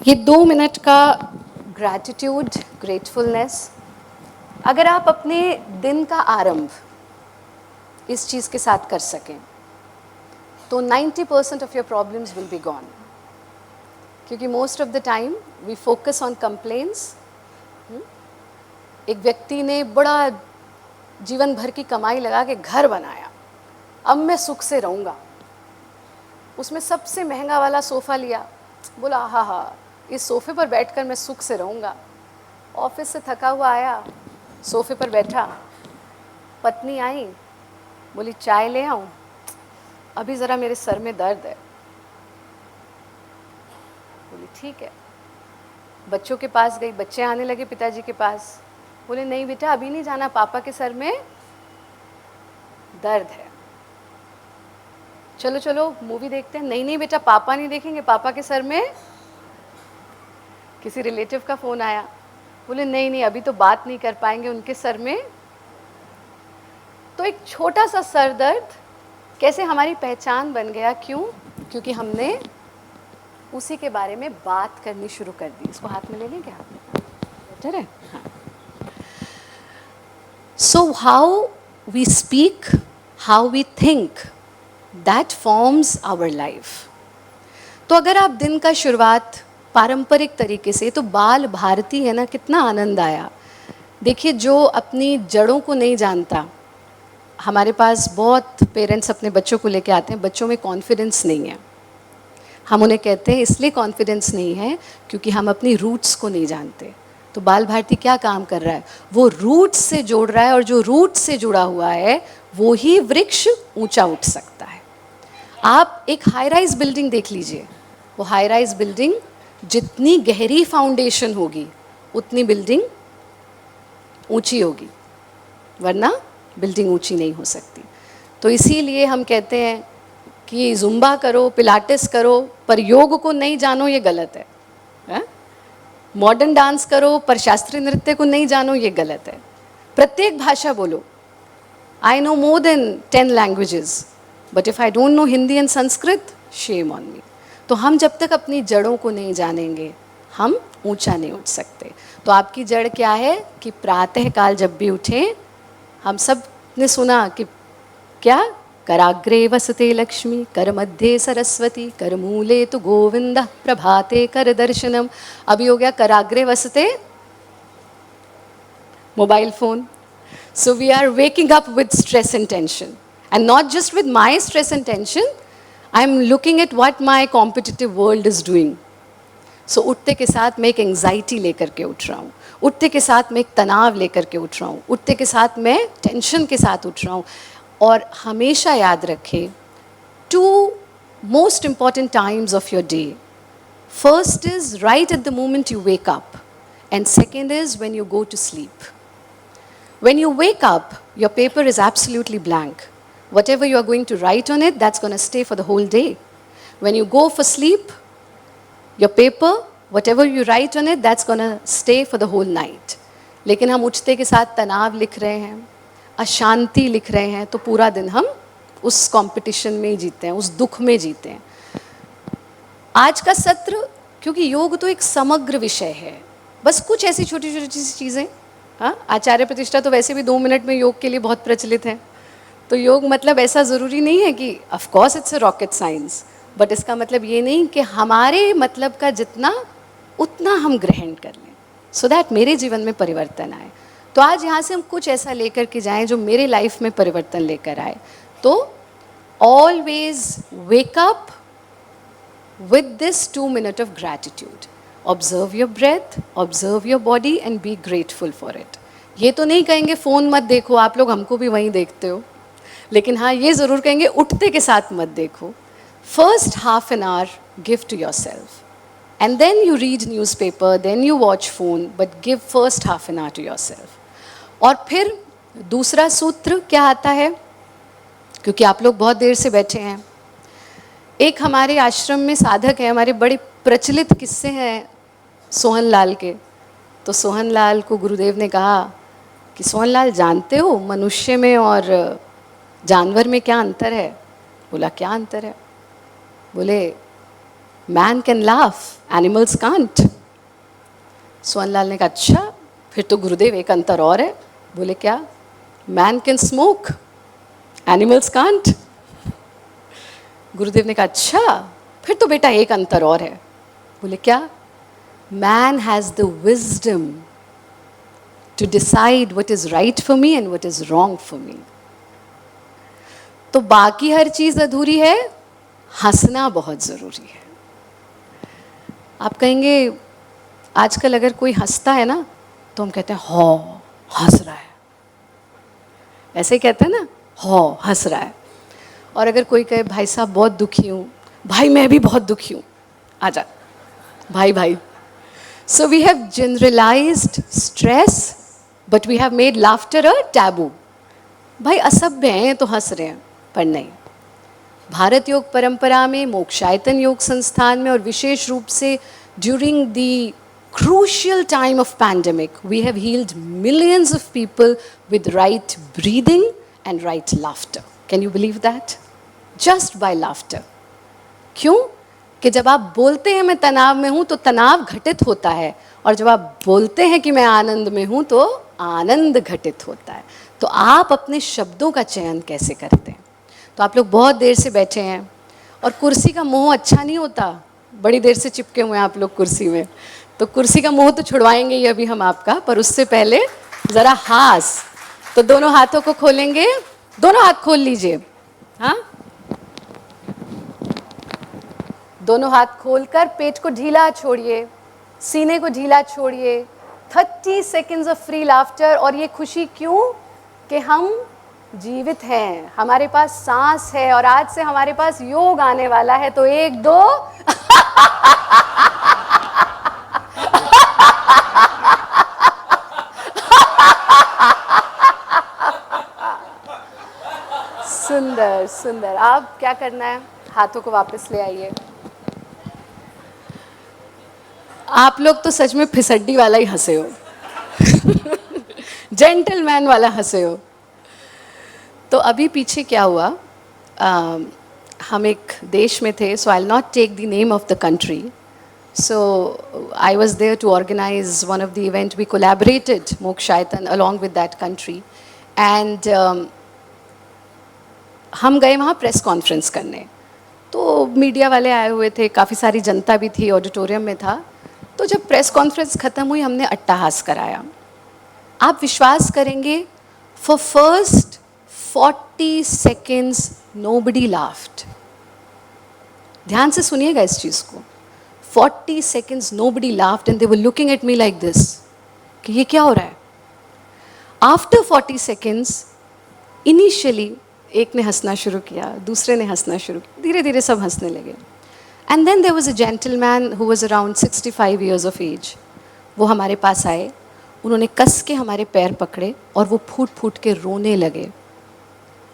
G: ये 2 मिनट का ग्रैटिट्यूड, ग्रेटफुलनेस, अगर आप अपने दिन का आरंभ इस चीज़ के साथ कर सकें तो 90% of your problems will be gone. क्योंकि most of the time we focus on complaints. एक व्यक्ति ने बड़ा जीवन भर की कमाई लगा के घर बनाया, अब मैं सुख से रहूँगा. उसमें सबसे महंगा वाला सोफ़ा लिया, बोला हा इस सोफ़े पर बैठकर मैं सुख से रहूँगा. ऑफिस से थका हुआ आया, सोफ़े पर बैठा, पत्नी आई, बोली चाय ले आऊँ, अभी ज़रा मेरे सर में दर्द है. बोली ठीक है. बच्चों के पास गई, बच्चे आने लगे पिताजी के पास, बोले नहीं बेटा अभी नहीं जाना, पापा के सर में दर्द है. चलो चलो मूवी देखते हैं. नहीं नहीं बेटा पापा नहीं देखेंगे, पापा के सर में. किसी रिलेटिव का फ़ोन आया, बोले नहीं नहीं अभी तो बात नहीं कर पाएंगे, उनके सर में. तो एक छोटा सा सर दर्द कैसे हमारी पहचान बन गया. क्यों? क्योंकि हमने उसी के बारे में बात करनी शुरू कर दी. इसको हाथ में ले लें क्या? बेटर है. हाँ. So how we speak, how we think, that forms our life. तो अगर आप दिन का शुरुआत पारंपरिक तरीके से, तो बाल भारती है ना, कितना आनंद आया. देखिए जो अपनी जड़ों को नहीं जानता, हमारे पास बहुत पेरेंट्स अपने बच्चों को लेके आते हैं, बच्चों में कॉन्फिडेंस नहीं है. हम उन्हें कहते हैं इसलिए कॉन्फिडेंस नहीं है क्योंकि हम अपनी रूट्स को नहीं जानते. तो बाल भारती क्या काम कर रहा है, वो रूट्स से जोड़ रहा है, और जो रूट से जुड़ा हुआ है वो ही वृक्ष ऊंचा उठ सकता है. आप एक हाई राइज बिल्डिंग देख लीजिए, वो हाई राइज बिल्डिंग जितनी गहरी फाउंडेशन होगी उतनी बिल्डिंग ऊंची होगी, वरना बिल्डिंग ऊंची नहीं हो सकती. तो इसीलिए हम कहते हैं कि जुम्बा करो, पिलाटेस करो, पर योग को नहीं जानो, ये गलत है. मॉडर्न डांस करो पर शास्त्रीय नृत्य को नहीं जानो, ये गलत है. प्रत्येक भाषा बोलो. I know more than 10 languages, but if I don't know Hindi and Sanskrit, shame on me. तो हम जब तक अपनी जड़ों को नहीं जानेंगे हम ऊंचा नहीं उठ सकते. तो आपकी जड़ क्या है कि प्रातःकाल जब भी उठें, हम सब ने सुना कि क्या, कराग्रे वसते लक्ष्मी, कर मध्ये सरस्वती, कर मूले तो गोविंद, प्रभाते कर दर्शनम. अभी हो गया कराग्रे वसते mobile phone. So we are waking up with stress and tension, and not just with my stress and tension, I am looking at what my competitive world is doing. So उठते के साथ मैं एक एंग्जाइटी लेकर के उठ रहा हूँ, उठते के साथ मैं एक तनाव लेकर के उठ रहा हूँ, उठते के साथ मैं टेंशन के साथ उठ रहा हूँ. और हमेशा याद रखें 2 most important times of your day. First is right at the moment you wake up, and second is when you go to sleep. When you wake up, your paper is absolutely blank. Whatever you are going to write on it, that's going to stay for the whole day. When you go for sleep, your paper, whatever you write on it, that's going to stay for the whole night. लेकिन हम उठते के साथ तनाव लिख रहे हैं, अशांति लिख रहे हैं, तो पूरा दिन हम उस कंपटीशन में ही जीते हैं, उस दुख में जीते हैं. आज का सत्र, क्योंकि योग तो एक समग्र विषय है, बस कुछ ऐसी छोटी छोटी सी चीज़ें. हाँ, आचार्य प्रतिष्ठा तो वैसे भी 2 मिनट में योग के लिए बहुत प्रचलित है. तो योग मतलब ऐसा ज़रूरी नहीं है कि of course it's a rocket science, but इसका मतलब ये नहीं कि हमारे मतलब का जितना उतना हम ग्रहण कर लें, सो दैट मेरे जीवन में परिवर्तन आए. तो आज यहाँ से हम कुछ ऐसा लेकर के जाएं जो मेरे लाइफ में परिवर्तन लेकर आए. तो always wake up with this 2 minutes of gratitude. Observe your breath, observe your body and be grateful for it. ये तो नहीं कहेंगे फ़ोन मत देखो, आप लोग हमको भी वहीं देखते हो, लेकिन हाँ ये ज़रूर कहेंगे उठते के साथ मत देखो. First half an hour give to yourself, and then you read newspaper, then you watch phone, but give first half an hour to yourself. और फिर दूसरा सूत्र क्या आता है, क्योंकि आप लोग बहुत देर से बैठे हैं, एक हमारे आश्रम में साधक है, हमारे बड़े प्रचलित किस्से हैं सोहन लाल के। तो सोहन लाल को गुरुदेव ने कहा कि सोहन लाल, जानते हो मनुष्य में और जानवर में क्या अंतर है? बोला क्या अंतर है? बोले man can laugh, animals can't. Sohan Lal ने कहा अच्छा, फिर तो गुरुदेव एक अंतर और है। बोले क्या? Man can smoke, animals can't. गुरुदेव ने कहा अच्छा, फिर तो बेटा एक अंतर और है। बोले क्या? Man has the wisdom to decide what is right for me and what is wrong for me. तो बाकी हर चीज अधूरी है, हंसना बहुत ज़रूरी है। आप कहेंगे आजकल अगर कोई हंसता है ना तो हम कहते हैं हो हंस रहा है, ऐसे ही कहते हैं ना, हो हंस रहा है। और अगर कोई कहे भाई साहब बहुत दुखी हूँ, भाई मैं भी बहुत दुखी हूँ, आजा भाई भाई। So we have generalised stress but we have made laughter a taboo. भाई असभ्य हैं तो हंस रहे हैं, पर नहीं। भारत योग परंपरा में, मोक्षायतन योग संस्थान में और विशेष रूप से during the crucial time of pandemic, we have healed millions of people with right breathing and right laughter. Can you believe that? Just by laughter. क्यों? कि जब आप बोलते हैं मैं तनाव में हूँ तो तनाव घटित होता है, और जब आप बोलते हैं कि मैं आनंद में हूँ तो आनंद घटित होता है। तो आप अपने शब्दों का चयन कैसे करते हैं? तो आप लोग बहुत देर से बैठे हैं और कुर्सी का मोह अच्छा नहीं होता, बड़ी देर से चिपके हुए हैं आप लोग कुर्सी में। तो कुर्सी का मोह तो छुड़वाएंगे ही अभी हम आपका, पर उससे पहले ज़रा हास। तो दोनों हाथों को खोलेंगे, दोनों हाथ खोल लीजिए। हाँ, दोनों हाथ खोलकर पेट को ढीला छोड़िए, सीने को ढीला छोड़िए। 30 सेकेंड्स ऑफ फ्री लाफ्टर। और ये खुशी क्यों? कि हम जीवित हैं, हमारे पास सांस है, और आज से हमारे पास योग आने वाला है। तो 1 2 सुंदर सुंदर। अब क्या करना है? हाथों को वापस ले आइए। आप लोग तो सच में फिसड्डी वाला ही हंसे हो, जेंटलमैन वाला हंसे हो। तो अभी पीछे क्या हुआ, हम एक देश में थे, so I will not take the name of the country. So I was there to organize one of the event. We collaborated Mokshayatan along with that country, and हम गए वहाँ प्रेस कॉन्फ्रेंस करने। तो मीडिया वाले आए हुए थे, काफ़ी सारी जनता भी थी, ऑडिटोरियम में था। तो जब प्रेस कॉन्फ्रेंस ख़त्म हुई, हमने अट्टहास कराया। आप विश्वास करेंगे, for first 40 seconds nobody laughed. ध्यान से सुनिएगा इस चीज़ को। 40 seconds nobody laughed and they were looking at me like this, कि ये क्या हो रहा है। आफ्टर 40 सेकेंड्स इनिशियली एक ने हंसना शुरू किया, दूसरे ने हंसना शुरू किया, धीरे धीरे सब हंसने लगे। And then there was a gentleman who was around 65 years of age. वो हमारे पास आए, उन्होंने कस के हमारे पैर पकड़े और वो फूट फूट के रोने लगे।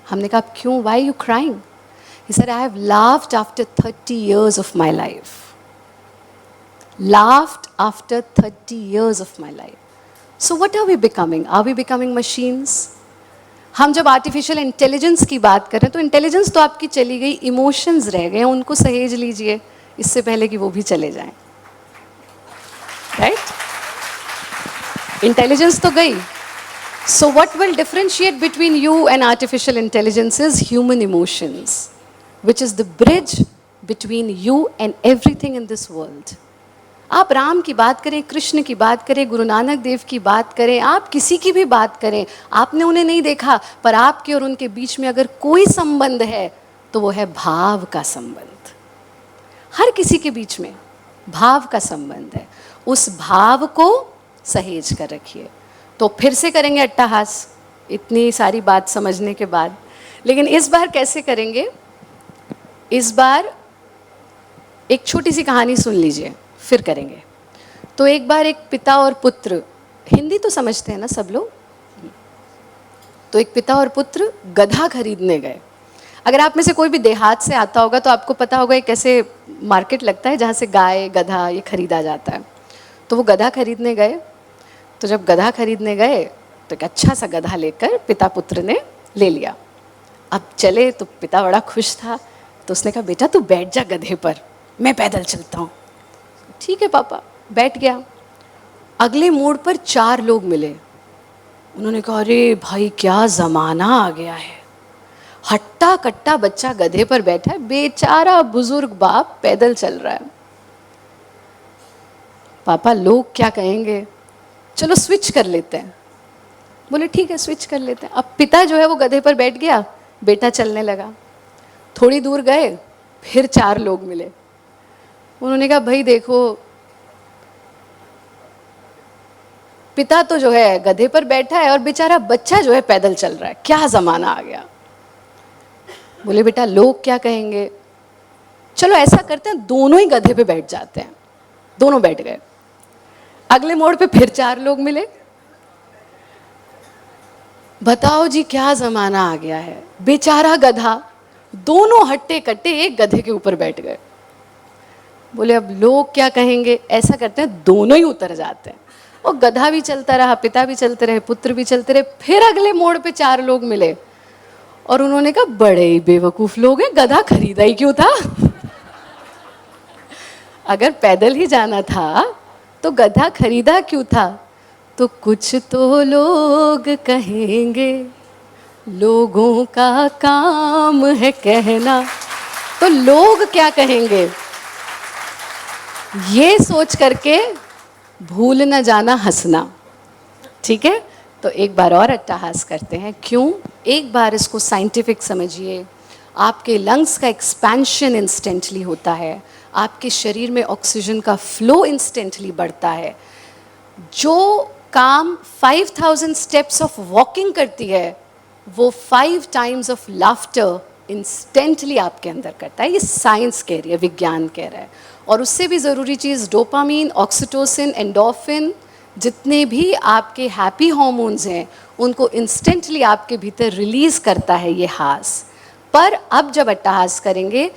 G: हमने कहा क्यों, why you crying? He said I have laughed after 30 years of my life. Laughed after 30 years of my life. So what are we becoming? Are we becoming machines? हम जब आर्टिफिशियल इंटेलिजेंस की बात करें तो इंटेलिजेंस तो आपकी चली गई, इमोशंस रह गए, उनको सहेज लीजिए इससे पहले कि वो भी चले जाएं। राइट? इंटेलिजेंस तो गई। So what will differentiate between you and artificial intelligence is human emotions, which is the bridge between you and everything in this world. आप राम की बात करें, कृष्ण की बात करें, गुरु नानक देव की बात करें, आप किसी की भी बात करें, आपने उन्हें नहीं देखा, पर आपके और उनके बीच में अगर कोई संबंध है तो वो है भाव का संबंध। हर किसी के बीच में भाव का संबंध है, उस भाव को सहेज कर रखिए। तो फिर से करेंगे अट्टहास इतनी सारी बात समझने के बाद, लेकिन इस बार कैसे करेंगे? इस बार एक छोटी सी कहानी सुन लीजिए, फिर करेंगे। तो एक बार एक पिता और पुत्र, हिंदी तो समझते हैं ना सब लोग, तो एक पिता और पुत्र गधा खरीदने गए। अगर आप में से कोई भी देहात से आता होगा तो आपको पता होगा एक ऐसे मार्केट लगता है जहाँ से गाय गधा ये खरीदा जाता है। तो वो गधा खरीदने गए, तो जब गधा खरीदने गए तो एक अच्छा सा गधा लेकर पिता पुत्र ने ले लिया। अब चले तो पिता बड़ा खुश था, तो उसने कहा बेटा तू बैठ जा गधे पर, मैं पैदल चलता हूँ। ठीक है पापा, बैठ गया। अगले मोड़ पर 4 लोग मिले। उन्होंने कहा अरे भाई क्या ज़माना आ गया है, हट्टा कट्टा बच्चा गधे पर बैठा है, बेचारा बुजुर्ग बाप पैदल चल रहा है। पापा लोग क्या कहेंगे, चलो स्विच कर लेते हैं। बोले ठीक है स्विच कर लेते हैं। अब पिता जो है वो गधे पर बैठ गया, बेटा चलने लगा। थोड़ी दूर गए, फिर 4 लोग मिले। उन्होंने कहा भाई देखो, पिता तो जो है गधे पर बैठा है और बेचारा बच्चा जो है पैदल चल रहा है, क्या ज़माना आ गया। बोले बेटा लोग क्या कहेंगे, चलो ऐसा करते हैं दोनों ही गधे पे बैठ जाते हैं। दोनों बैठ गए। अगले मोड़ पे फिर 4 लोग मिले। बताओ जी क्या ज़माना आ गया है, बेचारा गधा, दोनों हट्टे कट्टे एक गधे के ऊपर बैठ गए। बोले अब लोग क्या कहेंगे, ऐसा करते हैं दोनों ही उतर जाते हैं। और गधा भी चलता रहा, पिता भी चलते रहे, पुत्र भी चलते रहे। फिर अगले मोड़ पे 4 लोग मिले और उन्होंने कहा बड़े ही बेवकूफ लोग हैं, गधा खरीदा ही क्यों था। अगर पैदल ही जाना था तो गधा खरीदा क्यों था। तो कुछ तो लोग कहेंगे, लोगों का काम है कहना। तो लोग क्या कहेंगे ये सोच करके भूल न जाना हंसना। ठीक है, तो एक बार और अट्टहास करते हैं। क्यों, एक बार इसको साइंटिफिक समझिए। आपके लंग्स का एक्सपेंशन इंस्टेंटली होता है, आपके शरीर में ऑक्सीजन का फ्लो इंस्टेंटली बढ़ता है। जो काम 5000 स्टेप्स ऑफ वॉकिंग करती है वो 5 टाइम्स ऑफ लाफ्टर इंस्टेंटली आपके अंदर करता है। ये साइंस कह रही है, विज्ञान कह रहा है। और उससे भी ज़रूरी चीज़ डोपामीन, ऑक्सीटोसिन, एंडोर्फिन, जितने भी आपके हैप्पी हार्मोन्स हैं उनको इंस्टेंटली आपके भीतर रिलीज़ करता है ये हास। पर अब जब अट्टहास करेंगे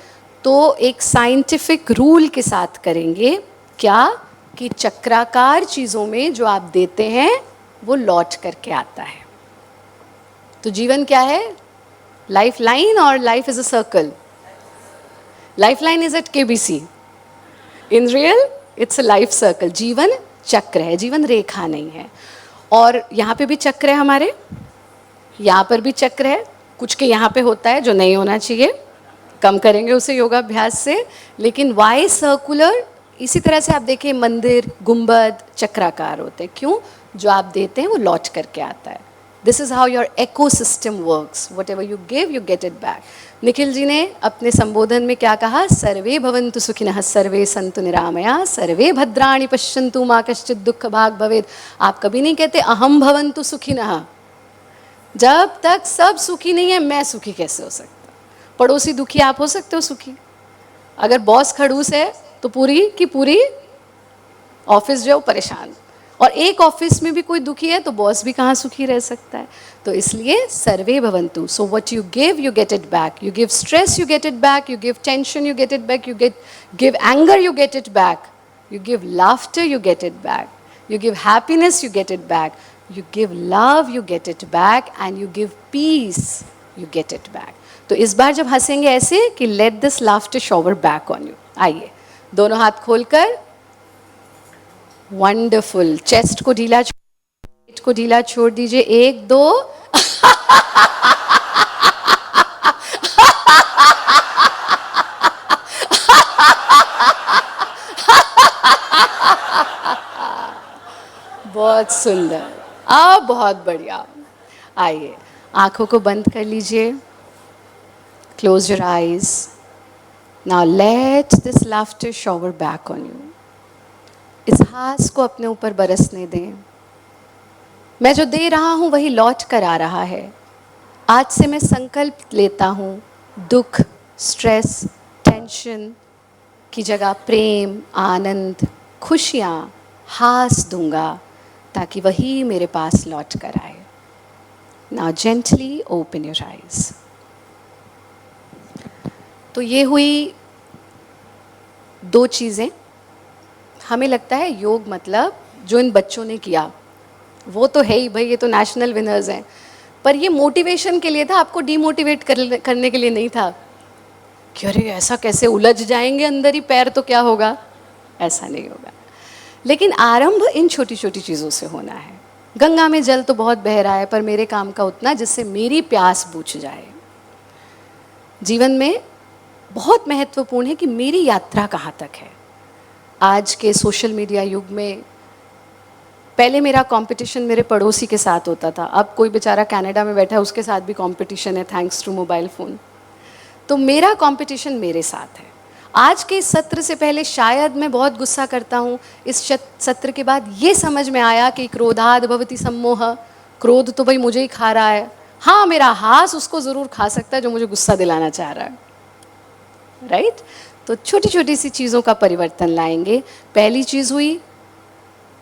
G: तो एक साइंटिफिक रूल के साथ करेंगे। क्या कि चक्राकार चीज़ों में जो आप देते हैं वो लौट करके आता है। तो जीवन क्या है, लाइफ लाइन और life is a circle. Life line is at KBC, in real it's a life circle. जीवन चक्र है, जीवन रेखा नहीं है। और यहाँ पे भी चक्र है हमारे, यहाँ पर भी चक्र है। कुछ के यहाँ पे होता है जो नहीं होना चाहिए, कम करेंगे उसे योगाभ्यास से। लेकिन वाई सर्कुलर, इसी तरह से आप देखिए मंदिर, गुंबद चक्राकार होते हैं। क्यों, जो आप देते हैं वो लौट करके आता है। This is how your ecosystem works, whatever you give you get it back. Nikhil ji ने अपने संबोधन में क्या कहा, सर्वे भवन्तु सुखिनः, सर्वे सन्तु निरामया, सर्वे भद्राणि पश्यन्तु मा कश्चित् दुःख भाग् भवेत्। आप कभी नहीं कहते अहम भवन्तु सुखिनः। जब तक सब सुखी नहीं है मैं सुखी कैसे हो सकता। पड़ोसी दुखी, आप हो सकते हो सुखी। अगर बॉस खड़ूस है तो पूरी की पूरी ऑफिस जो परेशान। और एक ऑफिस में भी कोई दुखी है तो बॉस भी कहाँ सुखी रह सकता है। तो इसलिए सर्वे भवन्तु। So what you give you get it back. You give stress you get it back, you give tension you get it back, you give anger you get it back, you give laughter you get it back, you give happiness you get it back, you give love you get it back, and you give peace you get it back. तो इस बार जब हंसेंगे ऐसे कि let this laughter shower back on you। आइए दोनों हाथ खोलकर, वंडरफुल। चेस्ट को ढीला, पेट को ढीला छोड़ दीजिए। 1 2 बहुत सुंदर, बहुत बढ़िया। आइए आंखों को बंद कर लीजिए, close your eyes. Now let this laughter shower back on you. इस हास को अपने ऊपर बरसने दें। मैं जो दे रहा हूँ वही लौट कर आ रहा है। आज से मैं संकल्प लेता हूँ, दुख, स्ट्रेस, टेंशन की जगह प्रेम, आनंद, खुशियाँ, हास दूंगा ताकि वही मेरे पास लौट कर आए। Now gently open your eyes. तो ये हुई दो चीज़ें। हमें लगता है योग मतलब जो इन बच्चों ने किया वो तो है ही भाई, ये तो नेशनल विनर्स हैं, पर ये मोटिवेशन के लिए था, आपको डीमोटिवेट करने के लिए नहीं था कि अरे ऐसा कैसे उलझ जाएंगे अंदर ही पैर तो क्या होगा। ऐसा नहीं होगा। लेकिन आरंभ इन छोटी छोटी चीज़ों से होना है। गंगा में जल तो बहुत बह रहा है, पर मेरे काम का उतना जिससे मेरी प्यास बुझ जाए। जीवन में बहुत महत्वपूर्ण है कि मेरी यात्रा कहाँ तक है। आज के सोशल मीडिया युग में पहले मेरा कंपटीशन मेरे पड़ोसी के साथ होता था, अब कोई बेचारा कनाडा में बैठा है उसके साथ भी कंपटीशन है, थैंक्स टू मोबाइल फ़ोन। तो मेरा कंपटीशन मेरे साथ है। आज के इस सत्र से पहले शायद मैं बहुत गुस्सा करता हूँ, इस सत्र के बाद ये समझ में आया कि क्रोधाद भवति सम्मोह, क्रोध तो भाई मुझे ही खा रहा है। हाँ, मेरा हास उसको ज़रूर खा सकता है जो मुझे गुस्सा दिलाना चाह रहा है, राइट? तो छोटी छोटी सी चीज़ों का परिवर्तन लाएंगे। पहली चीज़ हुई,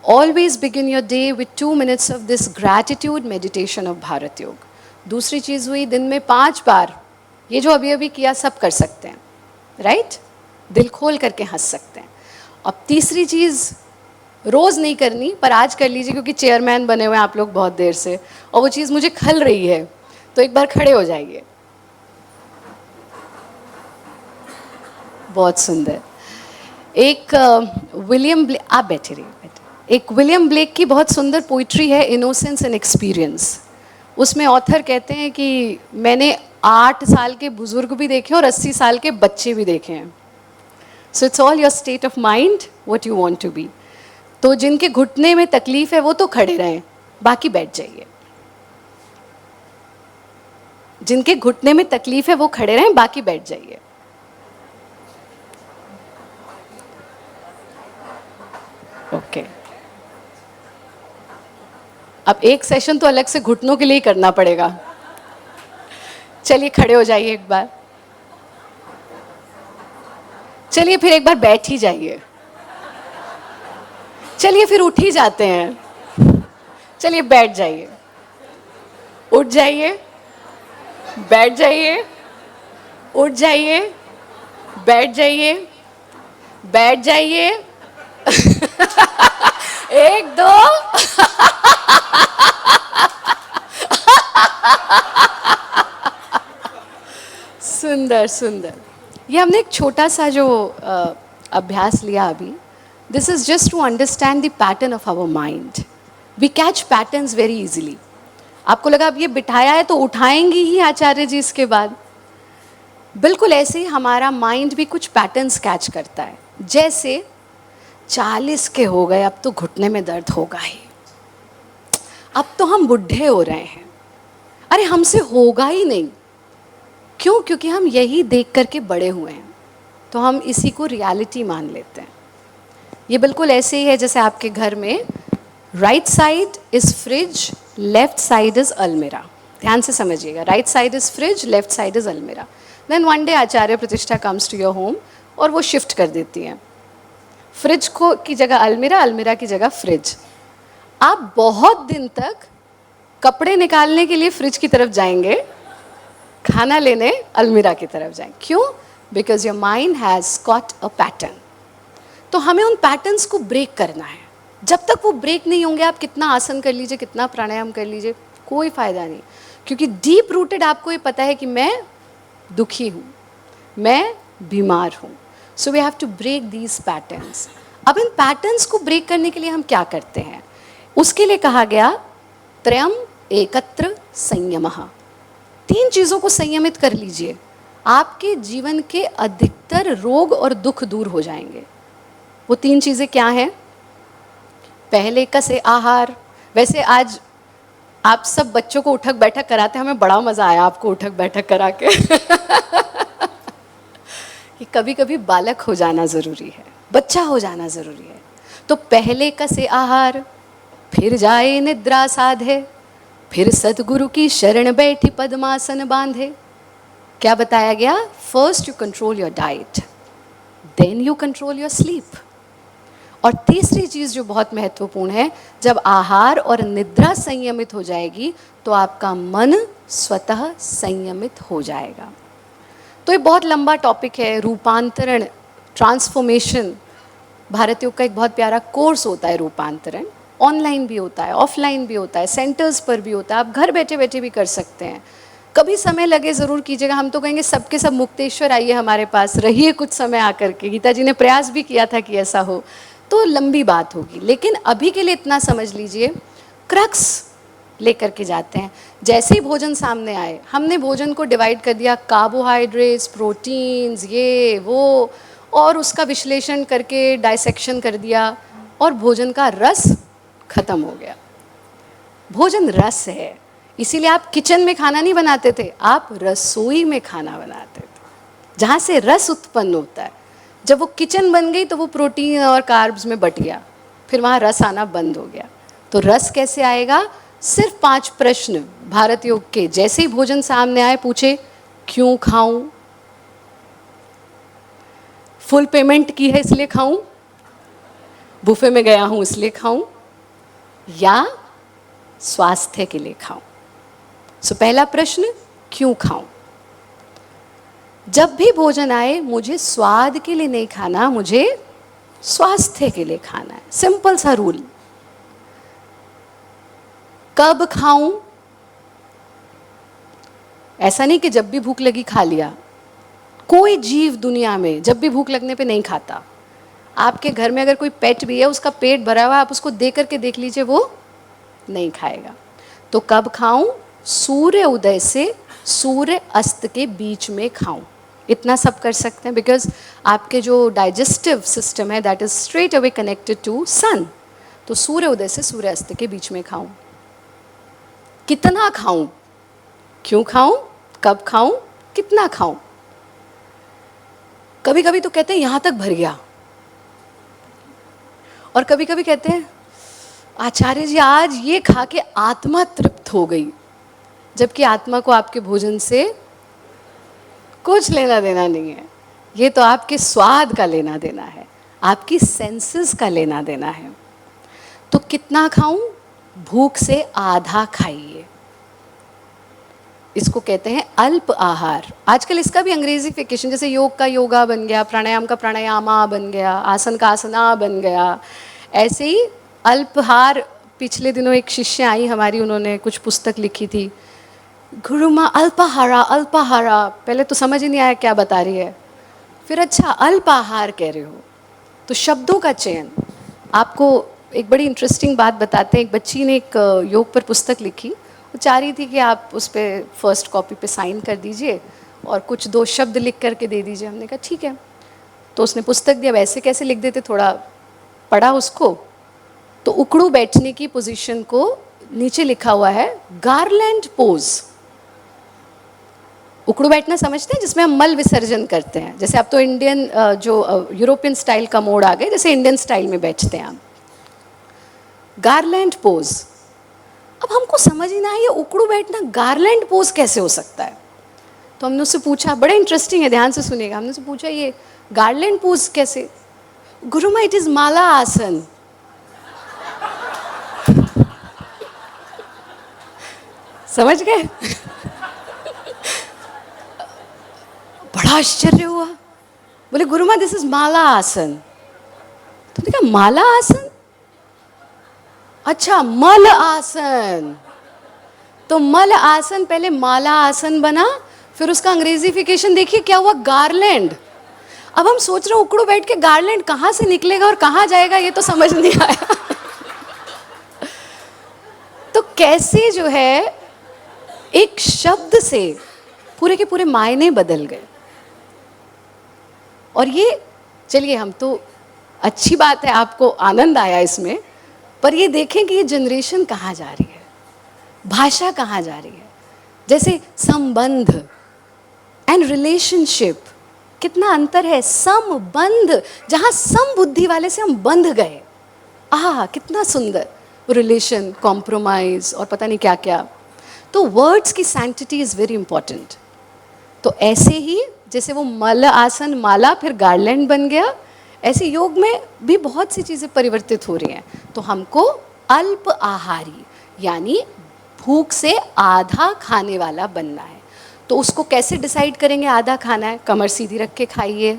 G: always begin your day with 2 minutes of this gratitude meditation of Bharat योग। दूसरी चीज़ हुई, दिन में 5 बार ये जो अभी अभी किया सब कर सकते हैं, राइट? दिल खोल करके हंस सकते हैं। अब तीसरी चीज़ रोज़ नहीं करनी, पर आज कर लीजिए क्योंकि चेयरमैन बने हुए हैं आप लोग बहुत देर से और वो चीज़ मुझे खल रही है, तो एक बार खड़े हो जाइए। बहुत सुंदर। एक आप बैठे रहिए, एक विलियम ब्लेक की बहुत सुंदर पोइट्री है, इनोसेंस एंड एक्सपीरियंस। उसमें ऑथर कहते हैं कि मैंने 8 साल के बुजुर्ग भी देखे और 80 साल के बच्चे भी देखे हैं। So it's all your state of mind, what you want to be. तो जिनके घुटने में तकलीफ है वो तो खड़े रहें, बाकी बैठ जाइए। जिनके घुटने में तकलीफ है वो खड़े रहें, बाकी बैठ जाइए। ओके अब एक सेशन तो अलग से घुटनों के लिए ही करना पड़ेगा। चलिए खड़े हो जाइए एक बार। चलिए फिर एक बार बैठ ही जाइए। चलिए फिर उठ ही जाते हैं। चलिए बैठ जाइए, उठ जाइए, बैठ जाइए, उठ जाइए, बैठ जाइए, बैठ जाइए। 1 2 सुंदर सुंदर। ये हमने एक छोटा सा जो अभ्यास लिया अभी। This is just to understand the pattern of our mind. We catch patterns very easily. आपको लगा अब ये बिठाया है तो उठाएंगी ही आचार्य जी इसके बाद। बिल्कुल ऐसे ही हमारा माइंड भी कुछ पैटर्न्स कैच करता है। जैसे 40 के हो गए, अब तो घुटने में दर्द होगा ही, अब तो हम बुढ़े हो रहे हैं, अरे हमसे होगा ही नहीं। क्यों? क्योंकि हम यही देख करके बड़े हुए हैं, तो हम इसी को रियलिटी मान लेते हैं। ये बिल्कुल ऐसे ही है जैसे आपके घर में right side is fridge, left side is अलमीरा। ध्यान से समझिएगा, right side is fridge, left side is अलमीरा। देन वन डे आचार्य प्रतिष्ठा कम्स टू योर होम और वो शिफ्ट कर देती हैं, फ्रिज को की जगह अलमीरा, अलमीरा की जगह फ्रिज। आप बहुत दिन तक कपड़े निकालने के लिए फ्रिज की तरफ जाएंगे, खाना लेने अलमीरा की तरफ जाएंगे। क्यों? Because your mind has got a pattern. तो हमें उन पैटर्न्स को ब्रेक करना है। जब तक वो ब्रेक नहीं होंगे, आप कितना आसन कर लीजिए, कितना प्राणायाम कर लीजिए, कोई फ़ायदा नहीं। क्योंकि डीप रूटेड आपको ये पता है कि मैं दुखी हूँ, मैं बीमार हूँ। So we have to break these patterns. अब इन पैटर्न्स को ब्रेक करने के लिए हम क्या करते हैं? उसके लिए कहा गया त्रयम एकत्र संयमः। 3 चीज़ों को संयमित कर लीजिए, आपके जीवन के अधिकतर रोग और दुख दूर हो जाएंगे। वो 3 चीज़ें क्या हैं? पहले कसे आहार। वैसे आज आप सब बच्चों को उठक बैठक कराते, हमें बड़ा मज़ा आया आपको उठक बैठक करा के। कि कभी कभी बालक हो जाना ज़रूरी है, बच्चा हो जाना ज़रूरी है। तो पहले कसे आहार, फिर जाए निद्रा साधे, फिर सतगुरु की शरण बैठी पद्मासन बांधे। क्या बताया गया? First you control your diet, then you control your sleep. और तीसरी चीज़ जो बहुत महत्वपूर्ण है, जब आहार और निद्रा संयमित हो जाएगी तो आपका मन स्वतः संयमित हो जाएगा। तो ये बहुत लंबा टॉपिक है, रूपांतरण, ट्रांसफॉर्मेशन। भारत योग का एक बहुत प्यारा कोर्स होता है रूपांतरण, ऑनलाइन भी होता है, ऑफलाइन भी होता है, सेंटर्स पर भी होता है, आप घर बैठे बैठे भी कर सकते हैं। कभी समय लगे ज़रूर कीजिएगा। हम तो कहेंगे सबके सब मुक्तेश्वर आइए हमारे पास, रहिए कुछ समय आकर के। गीता जी ने प्रयास भी किया था कि ऐसा हो, तो लंबी बात होगी, लेकिन अभी के लिए इतना समझ लीजिए, क्रक्स लेकर के जाते हैं। जैसे ही भोजन सामने आए, हमने भोजन को डिवाइड कर दिया, कार्बोहाइड्रेट्स, प्रोटीन्स, ये वो, और उसका विश्लेषण करके डाइसेक्शन कर दिया, और भोजन का रस खत्म हो गया। भोजन रस है, इसीलिए आप किचन में खाना नहीं बनाते थे, आप रसोई में खाना बनाते थे, जहाँ से रस उत्पन्न होता है। जब वो किचन बन गई तो वो प्रोटीन और कार्ब्स में बट गया, फिर वहाँ रस आना बंद हो गया। तो रस कैसे आएगा? सिर्फ 5 प्रश्न भारत योग के। जैसे ही भोजन सामने आए पूछे, क्यों खाऊं? फुल पेमेंट की है इसलिए खाऊं? बुफे में गया हूं इसलिए खाऊं? या स्वास्थ्य के लिए खाऊं? सो पहला प्रश्न, क्यों खाऊं? जब भी भोजन आए, मुझे स्वाद के लिए नहीं खाना, मुझे स्वास्थ्य के लिए खाना है। सिंपल सा रूल। कब खाऊं? ऐसा नहीं कि जब भी भूख लगी खा लिया। कोई जीव दुनिया में जब भी भूख लगने पे नहीं खाता। आपके घर में अगर कोई पेट भी है, उसका पेट भरा हुआ, आप उसको दे करके देख लीजिए, वो नहीं खाएगा। तो कब खाऊं? सूर्य उदय से सूर्य अस्त के बीच में खाऊं। इतना सब कर सकते हैं, बिकॉज आपके जो डाइजेस्टिव सिस्टम है that is straight away connected to sun. तो सूर्य उदय से सूर्य अस्त के बीच में खाऊं। कितना खाऊं? क्यों खाऊं? कब खाऊं? कितना खाऊं? कभी कभी तो कहते हैं यहां तक भर गया, और कभी कभी कहते हैं आचार्य जी आज ये खा के आत्मा तृप्त हो गई, जबकि आत्मा को आपके भोजन से कुछ लेना देना नहीं है। ये तो आपके स्वाद का लेना देना है, आपकी सेंसेस का लेना देना है। तो कितना खाऊं? भूख से आधा खाइए। इसको कहते हैं अल्प आहार। आजकल इसका भी अंग्रेजीफिकेशन, जैसे योग का योगा बन गया, प्राणायाम का प्राणायामा बन गया, आसन का आसना बन गया। ऐसे ही अल्पहार, पिछले दिनों एक शिष्य आई हमारी, उन्होंने कुछ पुस्तक लिखी थी, गुरु माँ अल्पाहारा अल्पाहारा। पहले तो समझ ही नहीं आया क्या बता रही है, फिर अच्छा अल्पाहार कह रहे हो। तो शब्दों का चयन। आपको एक बड़ी इंटरेस्टिंग बात बताते हैं। एक बच्ची ने एक योग पर पुस्तक लिखी, वो चाह रही थी कि आप उस पर फर्स्ट कॉपी पे साइन कर दीजिए और कुछ 2 शब्द लिख करके दे दीजिए। हमने कहा ठीक है। तो उसने पुस्तक दिया, वैसे कैसे लिख देते, थोड़ा पढ़ा उसको, तो उकड़ू बैठने की पोजीशन को नीचे लिखा हुआ है गार्लैंड पोज। उकड़ू बैठना समझते हैं, जिसमें हम मल विसर्जन करते हैं। जैसे अब तो इंडियन जो यूरोपियन स्टाइल का मोड आ गए, जैसे इंडियन स्टाइल में बैठते हैं हम, गार्लैंड पोज। अब हमको समझ ही ना आया ये उकड़ू बैठना गार्लैंड पोज कैसे हो सकता है। तो हमने उससे पूछा, बड़ा इंटरेस्टिंग है, ध्यान से सुनिएगा। हमने उससे पूछा ये गार्लैंड पोज कैसे? गुरु माँ इट इज माला आसन। समझ गए? बड़ा आश्चर्य हुआ। बोले गुरु माँ दिस इज माला आसन। तो देखा माला आसन, अच्छा मल आसन। तो मल आसन पहले माला आसन बना, फिर उसका अंग्रेजीफिकेशन देखिए क्या हुआ, गार्लैंड। अब हम सोच रहे हैं उकड़ू बैठ के गार्लैंड कहाँ से निकलेगा और कहाँ जाएगा, ये तो समझ नहीं आया। तो कैसे जो है एक शब्द से पूरे के पूरे मायने बदल गए। और ये चलिए, हम तो अच्छी बात है, आपको आनंद आया इसमें, पर ये देखें कि ये जनरेशन कहाँ जा रही है, भाषा कहाँ जा रही है। जैसे संबंध एंड रिलेशनशिप, कितना अंतर है। संबंध, जहाँ सम बुद्धि वाले से हम बंध गए, आह कितना सुंदर रिलेशन, कॉम्प्रोमाइज और पता नहीं क्या क्या। तो वर्ड्स की सैंक्टिटी इज वेरी इंपॉर्टेंट। तो ऐसे ही जैसे वो मल आसन माला फिर गार्लैंड बन गया, ऐसे योग में भी बहुत सी चीज़ें परिवर्तित हो रही हैं। तो हमको अल्प आहारी यानी भूख से आधा खाने वाला बनना है। तो उसको कैसे डिसाइड करेंगे आधा खाना है? कमर सीधी रख के खाइए,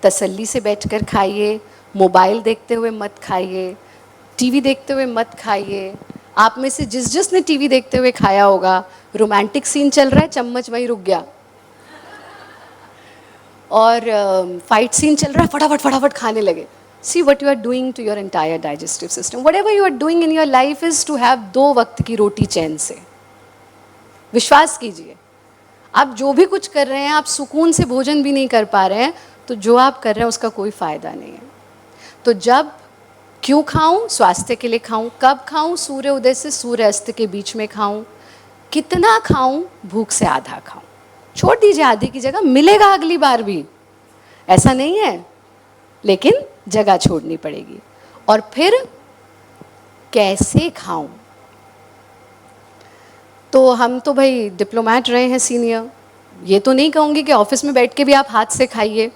G: तसल्ली से बैठकर खाइए, मोबाइल देखते हुए मत खाइए, टीवी देखते हुए मत खाइए। आप में से जिसने टीवी देखते हुए खाया होगा, रोमांटिक सीन चल रहा है, चम्मच वहीं रुक गया, और फाइट सीन चल रहा है, फटाफट फटाफट खाने लगे। See what you are doing to your entire digestive system. Whatever you are doing in your life is to have 2 वक्त की रोटी चैन से। विश्वास कीजिए, आप जो भी कुछ कर रहे हैं, आप सुकून से भोजन भी नहीं कर पा रहे हैं, तो जो आप कर रहे हैं उसका कोई फ़ायदा नहीं है। तो जब क्यों खाऊं? स्वास्थ्य के लिए खाऊं। कब खाऊं? सूर्य उदय से सूर्य अस्त के बीच में खाऊं। कितना खाऊं? भूख से आधा खाऊं। छोड़ दीजिए, आधी की जगह मिलेगा अगली बार भी, ऐसा नहीं है, लेकिन जगह छोड़नी पड़ेगी। और फिर कैसे खाऊं? तो हम तो भाई डिप्लोमेट रहे हैं सीनियर, ये तो नहीं कहूँगी कि ऑफिस में बैठ के भी आप हाथ से खाइए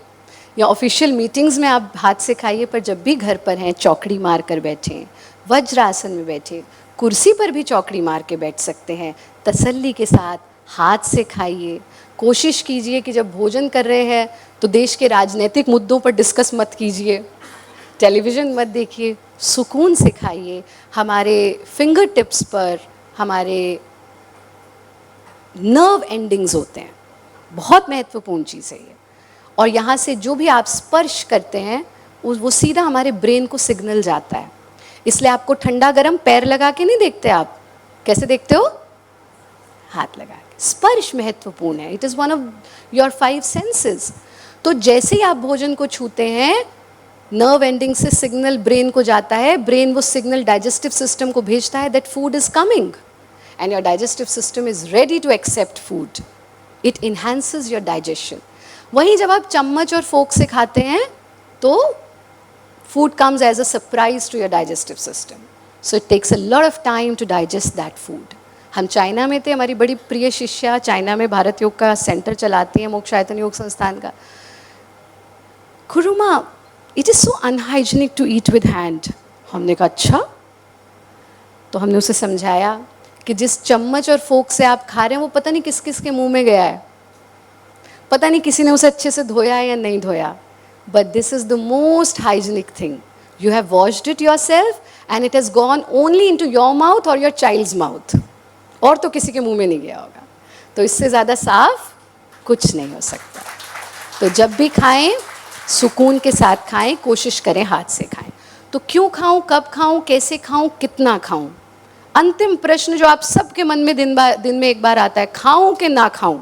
G: या ऑफिशियल मीटिंग्स में आप हाथ से खाइए, पर जब भी घर पर हैं चौकड़ी मार कर बैठें, वज्रासन में बैठे, कुर्सी पर भी चौकड़ी मार के बैठ सकते हैं, तसल्ली के साथ हाथ से खाइए। कोशिश कीजिए कि जब भोजन कर रहे हैं तो देश के राजनीतिक मुद्दों पर डिस्कस मत कीजिए, टेलीविज़न मत देखिए, सुकून से खाइए। हमारे फिंगर टिप्स पर हमारे नर्व एंडिंग्स होते हैं, बहुत महत्वपूर्ण चीज़ है ये, और यहाँ से जो भी आप स्पर्श करते हैं वो सीधा हमारे ब्रेन को सिग्नल जाता है। इसलिए आपको ठंडा गरम पैर लगा के नहीं देखते, आप कैसे देखते हो? हाथ लगा के। स्पर्श महत्वपूर्ण है, it is one of your 5 senses. तो जैसे ही आप भोजन को छूते हैं, नर्व एंडिंग से सिग्नल ब्रेन को जाता है, ब्रेन वो सिग्नल डाइजेस्टिव सिस्टम को भेजता है that food is coming, and your digestive system is ready to accept food. It enhances your digestion. वहीं जब आप चम्मच और फोक से खाते हैं तो food comes as a surprise to your digestive system. So it takes a lot of time to digest that food. हम चाइना में थे, हमारी बड़ी प्रिय शिष्या चाइना में भारत योग का सेंटर चलाती हैं, मोक्षायतन योग संस्थान का। खुरुमा, it is so unhygienic to eat with hand. हमने कहा अच्छा, तो हमने उसे समझाया कि जिस चम्मच और फोक से आप खा रहे हैं वो पता नहीं किस किस के मुंह में गया है, पता नहीं किसी ने उसे अच्छे से धोया है या नहीं धोया, but this is the most hygienic thing. You have washed it yourself and it has gone only into your mouth और योर चाइल्ड्स माउथ, और तो किसी के मुंह में नहीं गया होगा। तो इससे ज़्यादा साफ कुछ नहीं हो सकता। तो जब भी खाएं सुकून के साथ खाएं, कोशिश करें हाथ से खाएं। तो क्यों खाऊं, कब खाऊं, कैसे खाऊं, कितना खाऊं? अंतिम प्रश्न जो आप सबके मन में दिन में एक बार आता है, खाऊं कि ना खाऊं?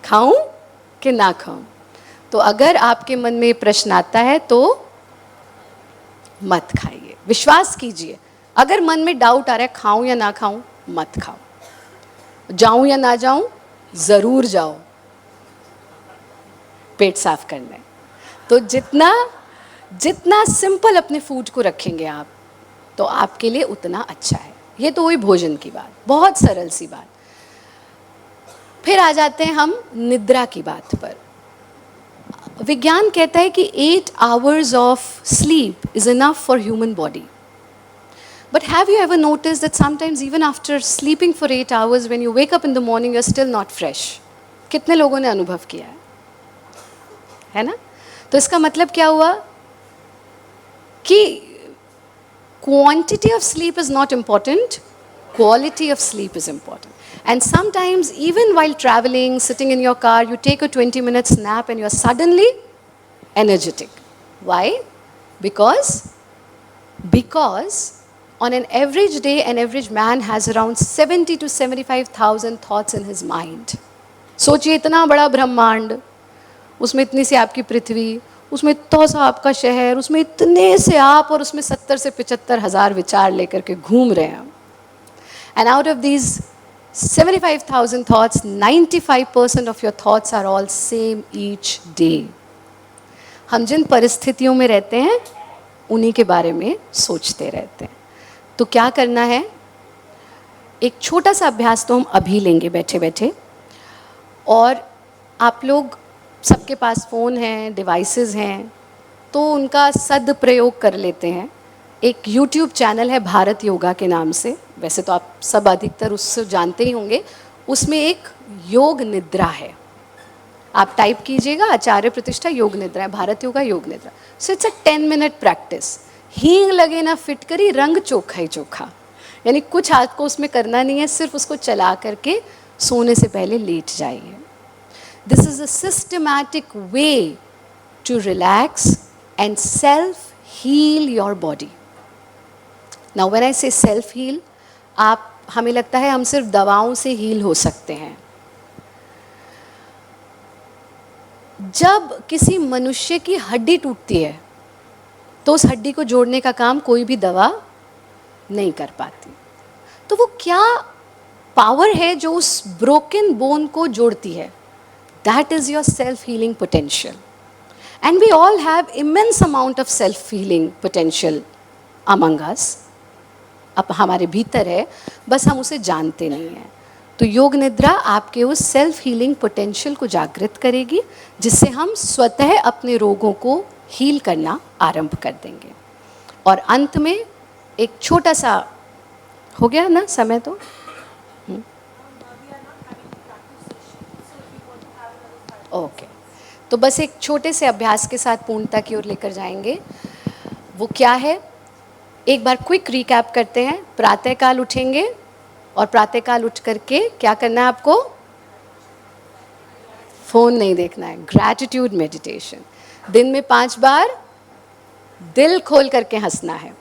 G: खाऊं कि ना खाऊं? तो अगर आपके मन में ये प्रश्न आता है तो मत खाइए। विश्वास कीजिए, अगर मन में डाउट आ रहा है खाऊं या ना खाऊं, मत खाओ। जाऊं या ना जाऊं, जरूर जाओ पेट साफ करने। तो जितना सिंपल अपने फूड को रखेंगे आप, तो आपके लिए उतना अच्छा है। ये तो हुई भोजन की बात, बहुत सरल सी बात। फिर आ जाते हैं हम निद्रा की बात पर। विज्ञान कहता है कि 8 hours of sleep is enough for human body. But have you ever notice that sometimes even after sleeping for 8 hours when you wake up in the morning you are still not fresh? कितने लोगों ने अनुभव किया है ना? तो इसका मतलब क्या हुआ कि quantity of sleep is not important, quality of sleep is important. And sometimes even while traveling, sitting in your car, you take a 20 minutes nap and you are suddenly energetic. Why? Because on an average day, an average man has around 70 to 75,000 thoughts in his mind. सोचिए, इतना बड़ा ब्रह्मांड, उसमें इतनी सी आपकी पृथ्वी, उसमें इतना सा आपका शहर, उसमें इतने से आप, और उसमें 70 से 75 हज़ार विचार लेकर के घूम रहे हैं। And out of these 75,000 thoughts, 95% of your thoughts are all same each day. हम जिन परिस्थितियों में रहते हैं उन्हीं के बारे में सोचते रहते हैं। तो क्या करना है? एक छोटा सा अभ्यास तो हम अभी लेंगे बैठे बैठे, और आप लोग सबके पास फ़ोन हैं, डिवाइसेस हैं, तो उनका सदप्रयोग कर लेते हैं। एक YouTube चैनल है भारत योगा के नाम से, वैसे तो आप सब अधिकतर उससे जानते ही होंगे। उसमें एक योग निद्रा है, आप टाइप कीजिएगा आचार्य प्रतिष्ठा योग निद्रा है, भारत योगा योग निद्रा। So it's a 10 minute practice. हींग लगे ना फिटकरी, रंग चोखा ही चोखा, यानी कुछ आपको उसमें करना नहीं है, सिर्फ उसको चला करके सोने से पहले लेट जाइए। This is a systematic way to relax and self heal your body. Now when I say self heal, आप हमें लगता है हम सिर्फ दवाओं से हील हो सकते हैं। जब किसी मनुष्य की हड्डी टूटती है तो उस हड्डी को जोड़ने का काम कोई भी दवा नहीं कर पाती। तो वो क्या पावर है जो उस ब्रोकन बोन को जोड़ती है? That is your self healing potential. And we all have immense amount of self healing potential among us. अब हमारे भीतर है, बस हम उसे जानते नहीं हैं। तो योग निद्रा आपके उस सेल्फ हीलिंग पोटेंशियल को जागृत करेगी, जिससे हम स्वतः अपने रोगों को हील करना आरंभ कर देंगे। और अंत में एक छोटा सा, हो गया ना समय तो? ओके, तो बस एक छोटे से अभ्यास के साथ पूर्णता की ओर लेकर जाएंगे। वो क्या है, एक बार क्विक रिकैप करते हैं। प्रातःकाल उठेंगे और प्रातःकाल उठ करके क्या करना है आपको? फोन नहीं देखना है, ग्रैटिट्यूड मेडिटेशन। दिन में 5 बार दिल खोल करके हंसना है।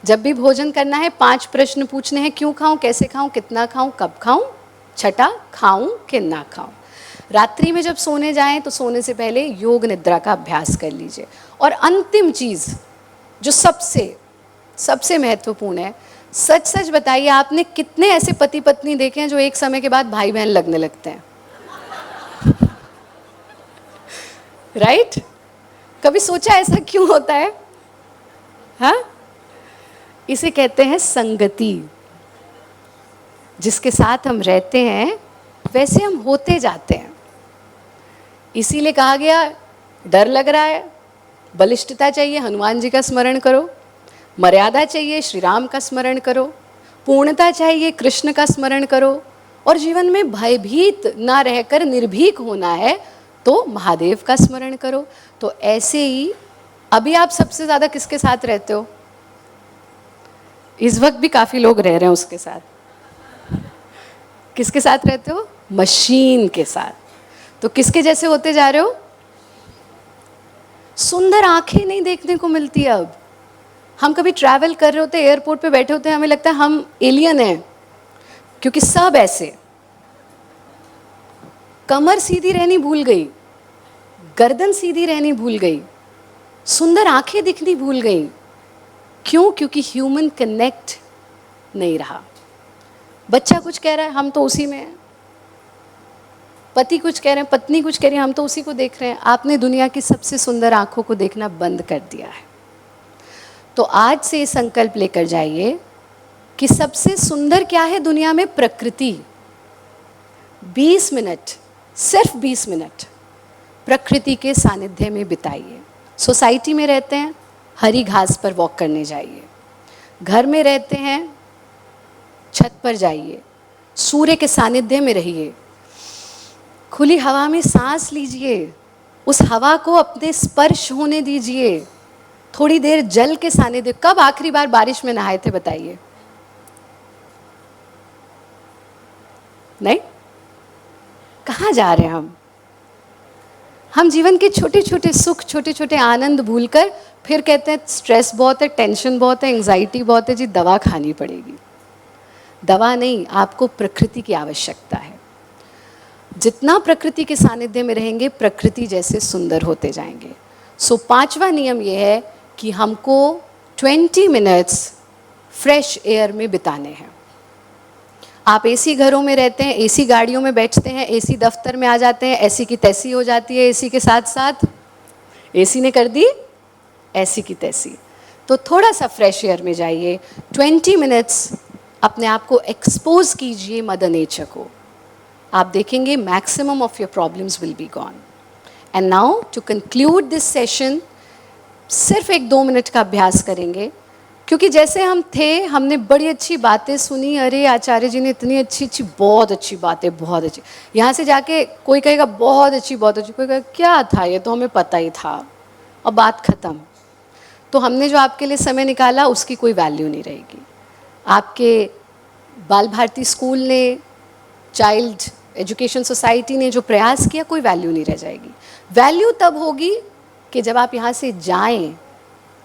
G: जब भी भोजन करना है 5 प्रश्न पूछने हैं, क्यों खाऊं, कैसे खाऊं, कितना खाऊं, कब खाऊं, छठा खाऊं कि ना खाऊं। रात्रि में जब सोने जाएं तो सोने से पहले योग निद्रा का अभ्यास कर लीजिए। और अंतिम चीज़ जो सबसे महत्वपूर्ण है, सच सच बताइए, आपने कितने ऐसे पति पत्नी देखे हैं जो एक समय के बाद भाई बहन लगने लगते हैं? राइट? कभी सोचा ऐसा क्यों होता है? हाँ, इसे कहते हैं संगति। जिसके साथ हम रहते हैं वैसे हम होते जाते हैं। इसीलिए कहा गया, डर लग रहा है, बलिष्ठता चाहिए, हनुमान जी का स्मरण करो। मर्यादा चाहिए, श्री राम का स्मरण करो। पूर्णता चाहिए, कृष्ण का स्मरण करो। और जीवन में भयभीत ना रहकर निर्भीक होना है तो महादेव का स्मरण करो। तो ऐसे ही अभी आप सबसे ज़्यादा किसके साथ रहते हो? इस वक्त भी काफ़ी लोग रह रहे हैं उसके साथ। किसके साथ रहते हो? मशीन के साथ। तो किसके जैसे होते जा रहे हो? सुंदर आंखें नहीं देखने को मिलती अब। हम कभी ट्रैवल कर रहे होते, एयरपोर्ट पे बैठे होते हैं, हमें लगता है हम एलियन हैं, क्योंकि सब ऐसे। कमर सीधी रहनी भूल गई, गर्दन सीधी रहनी भूल गई, सुंदर आंखें दिखनी भूल गई। क्यों? क्योंकि ह्यूमन कनेक्ट नहीं रहा। बच्चा कुछ कह रहा है, हम तो उसी में हैं। पति कुछ कह रहे हैं, पत्नी कुछ कह रही है, हम तो उसी को देख रहे हैं। आपने दुनिया की सबसे सुंदर आंखों को देखना बंद कर दिया है। तो आज से ये संकल्प लेकर जाइए कि सबसे सुंदर क्या है दुनिया में? प्रकृति। 20 मिनट, सिर्फ 20 मिनट प्रकृति के सानिध्य में बिताइए। सोसाइटी में रहते हैं, हरी घास पर वॉक करने जाइए। घर में रहते हैं, छत पर जाइए, सूर्य के सानिध्य में रहिए, खुली हवा में सांस लीजिए, उस हवा को अपने स्पर्श होने दीजिए। थोड़ी देर जल के सानिध्य। कब आखिरी बार बारिश में नहाए थे बताइए? नहीं? कहाँ जा रहे हैं हम जीवन के छोटे छोटे सुख, छोटे छोटे आनंद भूलकर फिर कहते हैं स्ट्रेस बहुत है, टेंशन बहुत है, एंजाइटी बहुत है, जी दवा खानी पड़ेगी। दवा नहीं, आपको प्रकृति की आवश्यकता है। जितना प्रकृति के सानिध्य में रहेंगे, प्रकृति जैसे सुंदर होते जाएंगे। सो 5वां नियम यह है कि हमको 20 मिनट्स फ्रेश एयर में बिताने हैं। आप एसी घरों में रहते हैं, एसी गाड़ियों में बैठते हैं, एसी दफ्तर में आ जाते हैं, ऐसी की तैसी हो जाती है। एसी के साथ साथ एसी ने कर दी ऐसी की तैसी। तो थोड़ा सा फ्रेश एयर में जाइए, 20 मिनट्स अपने आप को एक्सपोज कीजिए मदर नेचर को। आप देखेंगे maximum of your problems will be gone. And now to conclude this session, सिर्फ एक 2 मिनट का अभ्यास करेंगे। क्योंकि जैसे हम थे, हमने बड़ी अच्छी बातें सुनी, अरे आचार्य जी ने इतनी अच्छी अच्छी, बहुत अच्छी बातें, बहुत अच्छी, यहाँ से जाके कोई कहेगा बहुत अच्छी, बहुत अच्छी, कोई कहेगा क्या था ये, तो हमें पता ही था, और बात ख़त्म। तो हमने जो आपके लिए समय निकाला उसकी कोई वैल्यू नहीं रहेगी। आपके बाल भारती स्कूल ने, चाइल्ड एजुकेशन सोसाइटी ने जो प्रयास किया, कोई वैल्यू नहीं रह जाएगी। वैल्यू तब होगी कि जब आप यहाँ से जाएं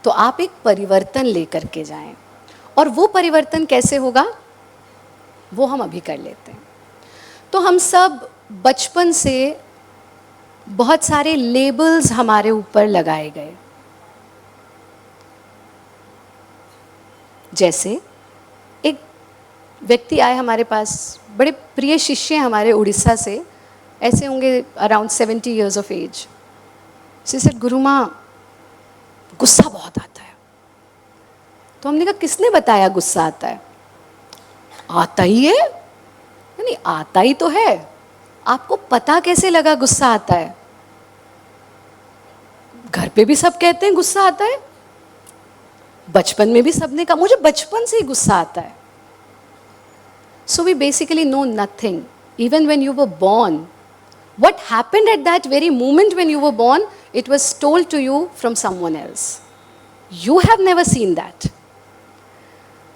G: तो आप एक परिवर्तन लेकर के जाएं, और वो परिवर्तन कैसे होगा वो हम अभी कर लेते हैं। तो हम सब बचपन से बहुत सारे लेबल्स हमारे ऊपर लगाए गए, जैसे एक व्यक्ति आए हमारे पास, बड़े प्रिय शिष्य हैं हमारे उड़ीसा से, ऐसे होंगे around 70 years of age। She said, गुरु माँ गुस्सा बहुत आता है। तो हमने कहा किसने बताया गुस्सा आता है? आता ही है। नहीं, आता ही तो है, आपको पता कैसे लगा गुस्सा आता है? घर पे भी सब कहते हैं गुस्सा आता है, बचपन में भी सबने कहा मुझे बचपन से ही गुस्सा आता है। So we basically know nothing. Even when you were born, what happened at that very moment when you were born, it was told to you from someone else. You have never seen that.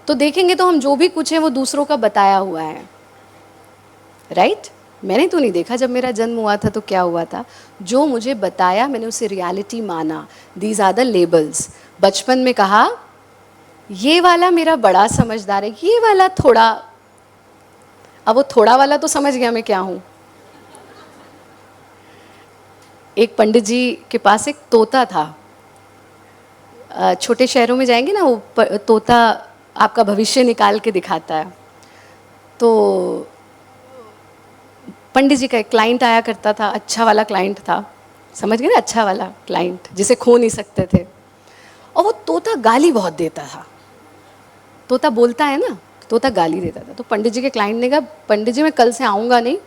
G: तो देखेंगे तो हम जो भी कुछ है वो दूसरों का बताया हुआ है, राइट? मैंने तो नहीं देखा, जब मेरा जन्म हुआ था तो क्या हुआ था, जो मुझे बताया मैंने उसे रियलिटी माना। These are the labels. बचपन में कहा ये वाला मेरा बड़ा समझदार है, ये वाला थोड़ा, अब वो थोड़ा वाला तो समझ गया मैं क्या हूँ। एक पंडित जी के पास एक तोता था। छोटे शहरों में जाएंगे ना, वो तोता आपका भविष्य निकाल के दिखाता है। तो पंडित जी का एक क्लाइंट आया करता था, अच्छा वाला क्लाइंट था, समझ गए ना, अच्छा वाला क्लाइंट जिसे खो नहीं सकते थे। और वो तोता गाली बहुत देता था, तोता बोलता है ना, तोता गाली देता था। तो पंडित जी के क्लाइंट ने कहा, पंडित जी मैं कल से आऊँगा नहीं,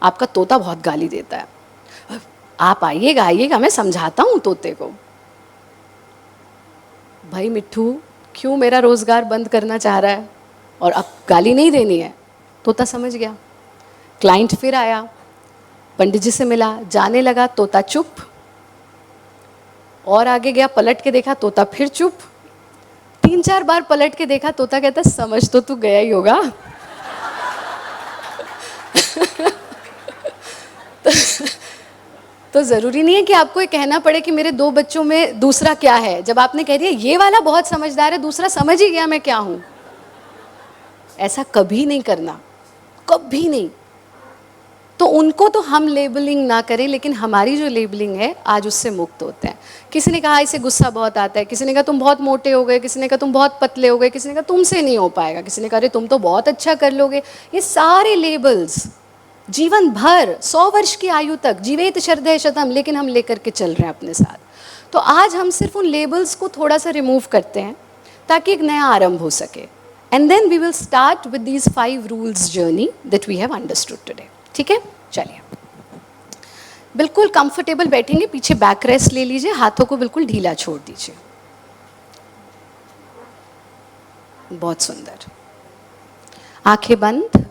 G: आपका तोता बहुत गाली देता है, आप आइएगा आइएगा, मैं समझाता हूँ तोते को। भाई मिट्ठू, क्यों मेरा रोज़गार बंद करना चाह रहा है, और अब गाली नहीं देनी है? तोता समझ गया। क्लाइंट फिर आया, पंडित जी से मिला, जाने लगा, तोता चुप, और आगे गया, पलट के देखा, तोता फिर चुप, 3-4 बार पलट के देखा, तोता कहता समझ तो तू गया ही होगा। तो ज़रूरी नहीं है कि आपको ये कहना पड़े कि मेरे 2 बच्चों में दूसरा क्या है। जब आपने कह दिया ये वाला बहुत समझदार है, दूसरा समझ ही गया मैं क्या हूँ, ऐसा कभी नहीं करना, कभी नहीं। तो उनको तो हम लेबलिंग ना करें, लेकिन हमारी जो लेबलिंग है आज उससे मुक्त होते हैं। किसी ने कहा इसे गुस्सा बहुत आता है, किसी ने कहा तुम बहुत मोटे हो गए, किसी ने कहा तुम बहुत पतले हो गए, किसी ने कहा तुमसे नहीं हो पाएगा, किसी ने कहा अरे तुम तो बहुत अच्छा कर लोगे। ये सारे लेबल्स जीवन भर 100 वर्ष की आयु तक जीवेत शरदय शतम, लेकिन हम लेकर के चल रहे हैं अपने साथ। तो आज हम सिर्फ उन लेबल्स को थोड़ा सा रिमूव करते हैं ताकि एक नया आरंभ हो सके। And then we will start with these 5 rules journey that we have understood today. ठीक है, चलिए बिल्कुल कंफर्टेबल बैठेंगे, पीछे बैक रेस्ट ले लीजिए, हाथों को बिल्कुल ढीला छोड़ दीजिए। बहुत सुंदर, आंखें बंद।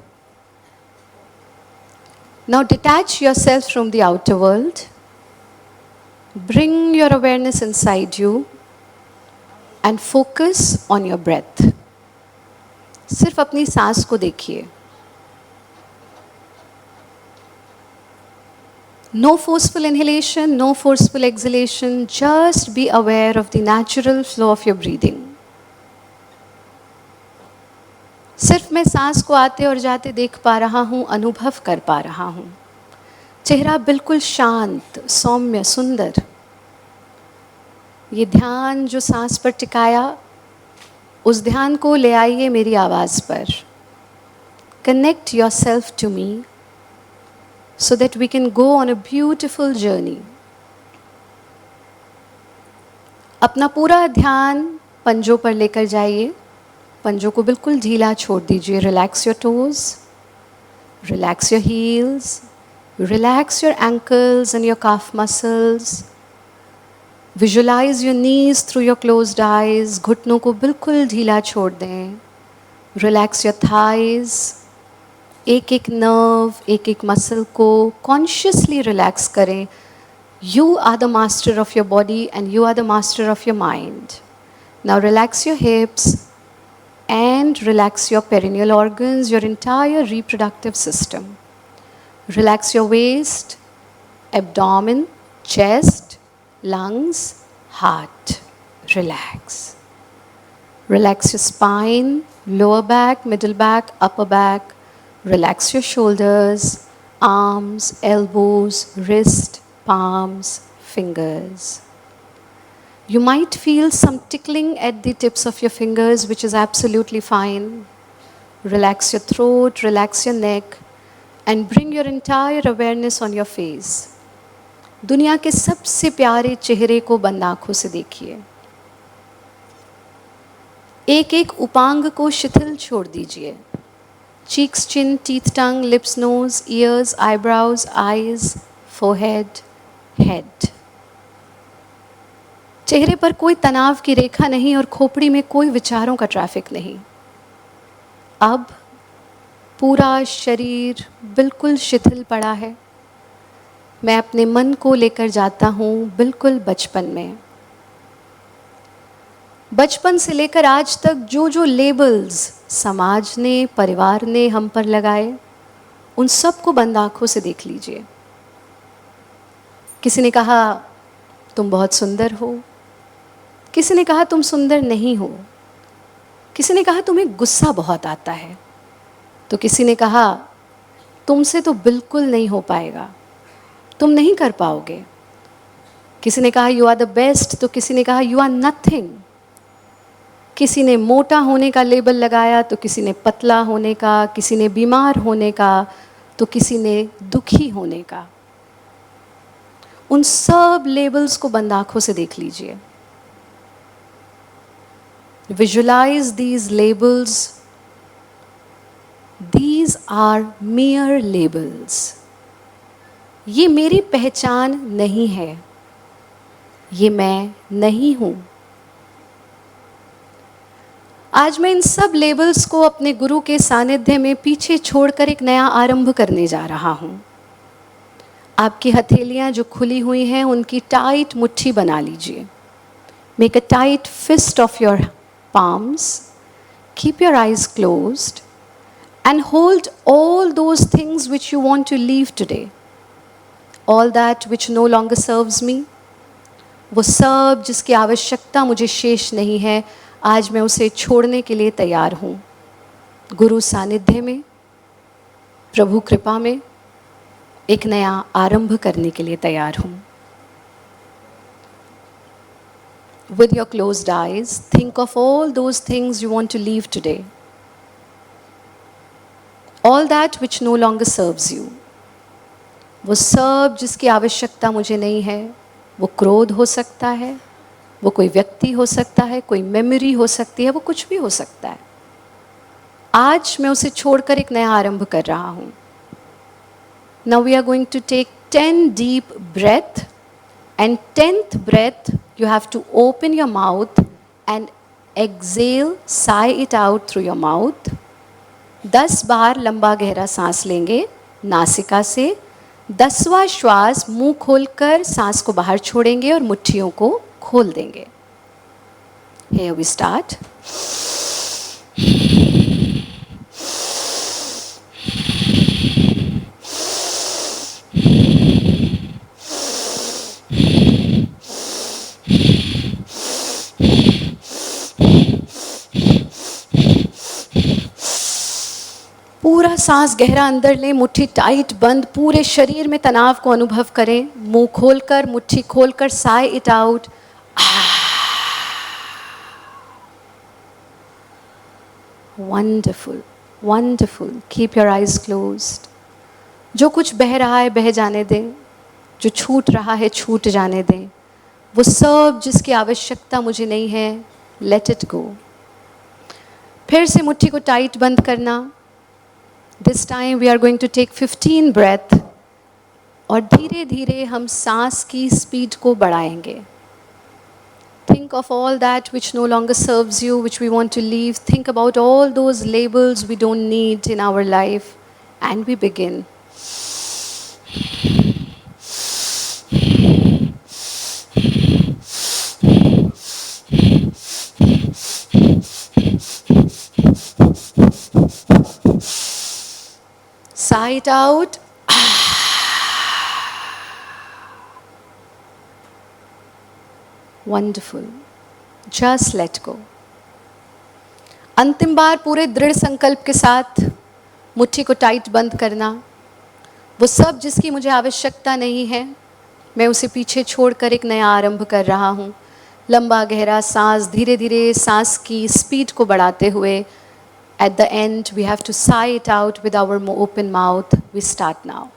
G: Now detach yourself from the outer world. Bring your awareness inside you and focus on your breath. सिर्फ अपनी सांस को देखिए। No forceful inhalation, no forceful exhalation. Just be aware of the natural flow of your breathing. सिर्फ मैं सांस को आते और जाते देख पा रहा हूँ, अनुभव कर पा रहा हूँ। चेहरा बिल्कुल शांत, सौम्य, सुंदर। ये ध्यान जो सांस पर टिकाया, उस ध्यान को ले आइए मेरी आवाज़ पर। Connect yourself to me so that we can go on a beautiful journey. अपना पूरा ध्यान पंजों पर लेकर जाइए, पंजों को बिल्कुल ढीला छोड़ दीजिए। Relax your toes, relax your heels, relax your ankles and your calf muscles, visualise your knees through your closed eyes, घुटनों को बिल्कुल ढीला छोड़ दें. रिलैक्स योर थाइज, एक एक नर्व, एक एक मसल को कॉन्शियसली रिलैक्स करें. You are the master of your body and you are the master of your mind. Now relax your hips and relax your perineal organs, your entire reproductive system. Relax your waist, abdomen, chest, lungs, heart. Relax. Relax your spine, lower back, middle back, upper back. Relax your shoulders, arms, elbows, wrist, palms, fingers. You might feel some tickling at the tips of your fingers, which is absolutely fine. Relax your throat, relax your neck, and bring your entire awareness on your face. दुनिया के सबसे प्यारे चेहरे को बंद आँखों से देखिए. एक एक उपांग को शिथिल छोड़ दीजिए. Cheeks, chin, teeth, tongue, lips, nose, ears, eyebrows, eyes, forehead, head. चेहरे पर कोई तनाव की रेखा नहीं और खोपड़ी में कोई विचारों का ट्रैफिक नहीं. अब पूरा शरीर बिल्कुल शिथिल पड़ा है. मैं अपने मन को लेकर जाता हूँ बिल्कुल बचपन में. बचपन से लेकर आज तक जो जो लेबल्स समाज ने, परिवार ने हम पर लगाए, उन सब को बंद आँखों से देख लीजिए. किसी ने कहा तुम बहुत सुंदर हो, किसी ने कहा तुम सुंदर नहीं हो, किसी ने कहा तुम्हें गुस्सा बहुत आता है, तो किसी ने कहा तुमसे तो बिल्कुल नहीं हो पाएगा, तुम नहीं कर पाओगे. किसी ने कहा यू आर द बेस्ट, तो किसी ने कहा यू आर नथिंग. किसी ने मोटा होने का लेबल लगाया, तो किसी ने पतला होने का, किसी ने बीमार होने का, तो किसी ने दुखी होने का. उन सब लेबल्स को बंद आँखों से देख लीजिए. Visualize these labels. These are mere labels. ये मेरी पहचान नहीं है, ये मैं नहीं हूँ. आज मैं इन सब लेबल्स को अपने गुरु के सानिध्य में पीछे छोड़कर एक नया आरंभ करने जा रहा हूँ. आपकी हथेलियाँ जो खुली हुई हैं उनकी टाइट मुट्ठी बना लीजिए. Make a tight fist of your palms, keep your eyes closed, and hold all those things which you want to leave today. All that which no longer serves me. वो सब जिसकी आवश्यकता मुझे शेष नहीं है, आज मैं उसे छोड़ने के लिए तैयार हूँ. गुरु सानिध्य में, प्रभु कृपा में एक नया आरंभ करने के लिए तैयार हूँ. With your closed eyes, think of all those things you want to leave today. All that which no longer serves you. वो सब जिसकी आवश्यकता मुझे नहीं है, वो क्रोध हो सकता है, वो कोई व्यक्ति हो सकता है, कोई मेमोरी हो सकती है, वो कुछ भी हो सकता है. आज मैं उसे छोड़कर एक नया आरंभ कर रहा हूँ. Now we are going to take 10 deep breath, and 10th breath you have to open your mouth and exhale, sigh it out through your mouth. 10 बार लंबा गहरा सांस लेंगे नासिका से. 10वां श्वास मुंह खोलकर सांस को बाहर छोड़ेंगे और मुट्ठियों को खोल देंगे. Here we start. पूरा सांस गहरा अंदर लें, मुट्ठी टाइट बंद, पूरे शरीर में तनाव को अनुभव करें. मुंह खोलकर, मुट्ठी खोलकर, Sai it out. Wonderful, wonderful. Keep your eyes closed. जो कुछ बह रहा है बह जाने दें, जो छूट रहा है छूट जाने दें. वो सब जिसकी आवश्यकता मुझे नहीं है, लेट इट गो. फिर से मुट्ठी को टाइट बंद करना. This time we are going to take 15 breath और धीरे धीरे हम सांस की स्पीड को बढ़ाएंगे. Think of all that which no longer serves you, which we want to leave. Think about all those labels we don't need in our life. And we begin. Sigh it out. Wonderful. Just let go. अंतिम बार पूरे दृढ़ संकल्प के साथ मुट्ठी को tight बंद करना. वो सब जिसकी मुझे आवश्यकता नहीं है, मैं उसे पीछे छोड़कर एक नया आरंभ कर रहा हूँ. लंबा गहरा सांस, धीरे धीरे सांस की स्पीड को बढ़ाते हुए. At the end, we have to sigh it out with our open mouth. We start now.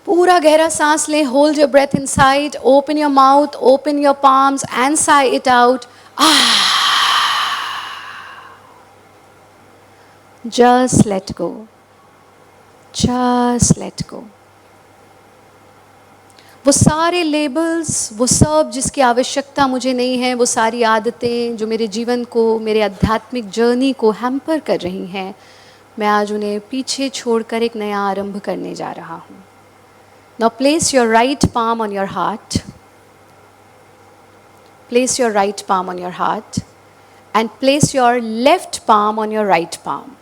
G: पूरा गहरा सांस लें. Hold your breath inside. Open your mouth, open your palms and sigh it out. Just let go. Just let go. वो सारे labels, वो सब जिसकी आवश्यकता मुझे नहीं है, वो सारी आदतें जो मेरे जीवन को, मेरे आध्यात्मिक जर्नी को हैम्पर कर रही हैं, मैं आज उन्हें पीछे छोड़कर एक नया आरंभ करने जा रहा हूँ. Now place your right palm on your heart. Place your right palm on your heart and place your left palm on your right palm.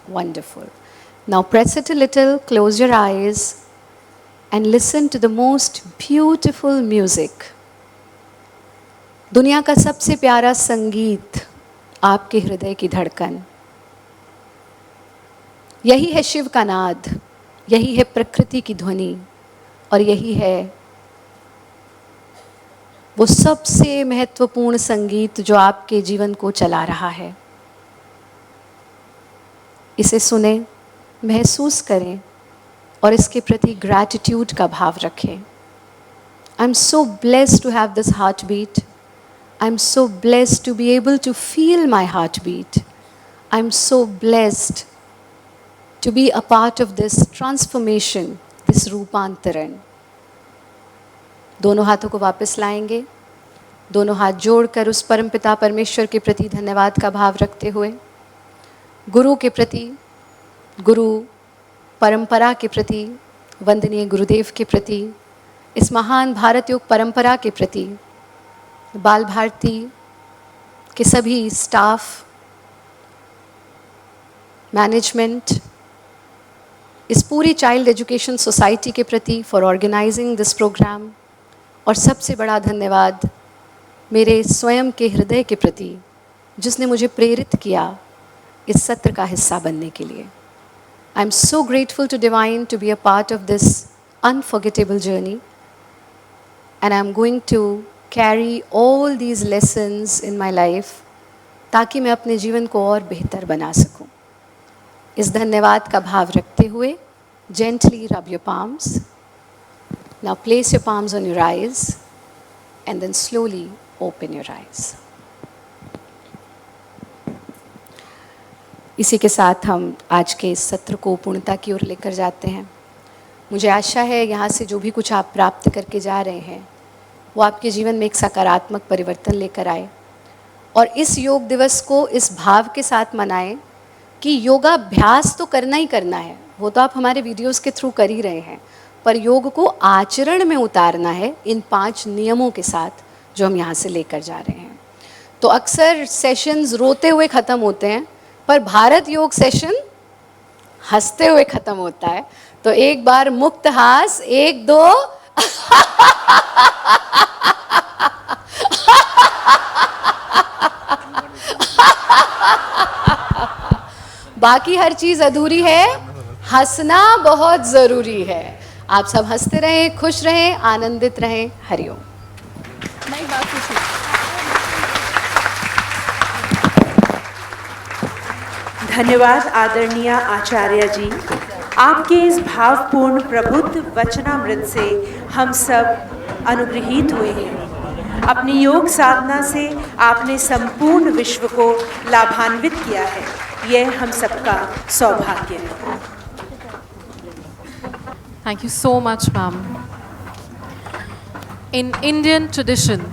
G: Wonderful. Now press it a little, close your eyes and listen to the most beautiful music. दुनिया का सबसे प्यारा संगीत, आपके हृदय की धड़कन. यही है शिव का नाद, यही है प्रकृति की ध्वनि और यही है वो सबसे महत्वपूर्ण संगीत जो आपके जीवन को चला रहा है. इसे सुने, महसूस करें और इसके प्रति ग्रैटिट्यूड का भाव रखें. I am so blessed to have this heart beat. I am so blessed to be able to feel my heart beat. I am so blessed to be a part of this transformation, this रूपांतरण. दोनों हाथों को वापस लाएंगे. दोनों हाथ जोड़कर उस परमपिता परमेश्वर के प्रति धन्यवाद का भाव रखते हुए, गुरु के प्रति, गुरु परंपरा के प्रति, वंदनीय गुरुदेव के प्रति, इस महान भारत योग परंपरा के प्रति, बाल भारती के सभी स्टाफ, मैनेजमेंट, इस पूरी चाइल्ड एजुकेशन सोसाइटी के प्रति फॉर ऑर्गेनाइजिंग दिस प्रोग्राम. और सबसे बड़ा धन्यवाद मेरे स्वयं के हृदय के प्रति जिसने मुझे प्रेरित किया इस सत्र का हिस्सा बनने के लिए. I am so grateful to divine to be a part of this unforgettable journey and I am going to carry all these lessons in my life ताकि मैं अपने जीवन को और बेहतर बना सकूं. इस धन्यवाद का भाव रखते हुए gently rub your palms. Now place your palms on your eyes and then slowly open your eyes. इसी के साथ हम आज के इस सत्र को पूर्णता की ओर लेकर जाते हैं. मुझे आशा है यहाँ से जो भी कुछ आप प्राप्त करके जा रहे हैं वो आपके जीवन में एक सकारात्मक परिवर्तन लेकर आए. और इस योग दिवस को इस भाव के साथ मनाएं कि योगाभ्यास तो करना ही करना है, वो तो आप हमारे वीडियोस के थ्रू कर ही रहे हैं, पर योग को आचरण में उतारना है इन 5 नियमों के साथ जो हम यहाँ से लेकर जा रहे हैं. तो अक्सर सेशंस रोते हुए ख़त्म होते हैं, पर भारत योग सेशन हंसते हुए ख़त्म होता है. तो एक बार मुक्त हास, 1 2 बाकी हर चीज़ अधूरी है, हंसना बहुत ज़रूरी है. आप सब हंसते रहें, खुश रहें, आनंदित रहें. हरिओम.
A: धन्यवाद आदरणीय आचार्य जी. आपके इस भावपूर्ण प्रबुद्ध वचनामृत से हम सब अनुग्रहित हुए हैं. अपनी योग साधना से आपने संपूर्ण विश्व को लाभान्वित किया है। यह हम सबका सौभाग्य है।
E: Thank you so much, ma'am. In Indian tradition,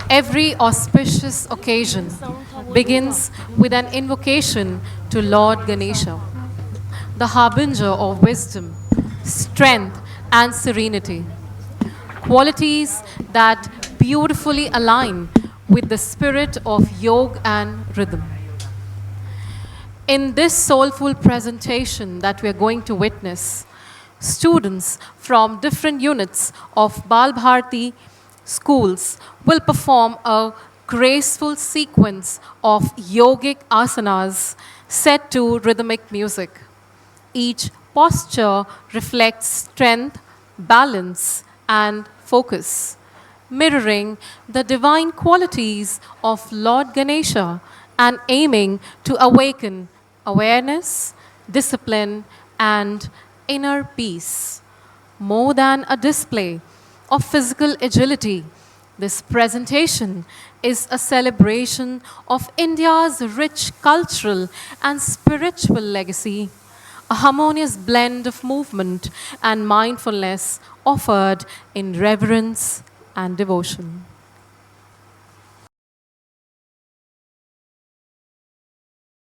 E: every auspicious occasion begins with an invocation to Lord Ganesha, the harbinger of wisdom, strength, and serenity, qualities that beautifully align with the spirit of yoga and rhythm. In this soulful presentation that we are going to witness, students from different units of Bal Bharati schools will perform a graceful sequence of yogic asanas set to rhythmic music. Each posture reflects strength, balance, and focus, mirroring the divine qualities of Lord Ganesha and aiming to awaken awareness, discipline, and inner peace. More than a display of physical agility, this presentation is a celebration of India's rich cultural and spiritual legacy, a harmonious blend of movement and mindfulness offered in reverence and devotion.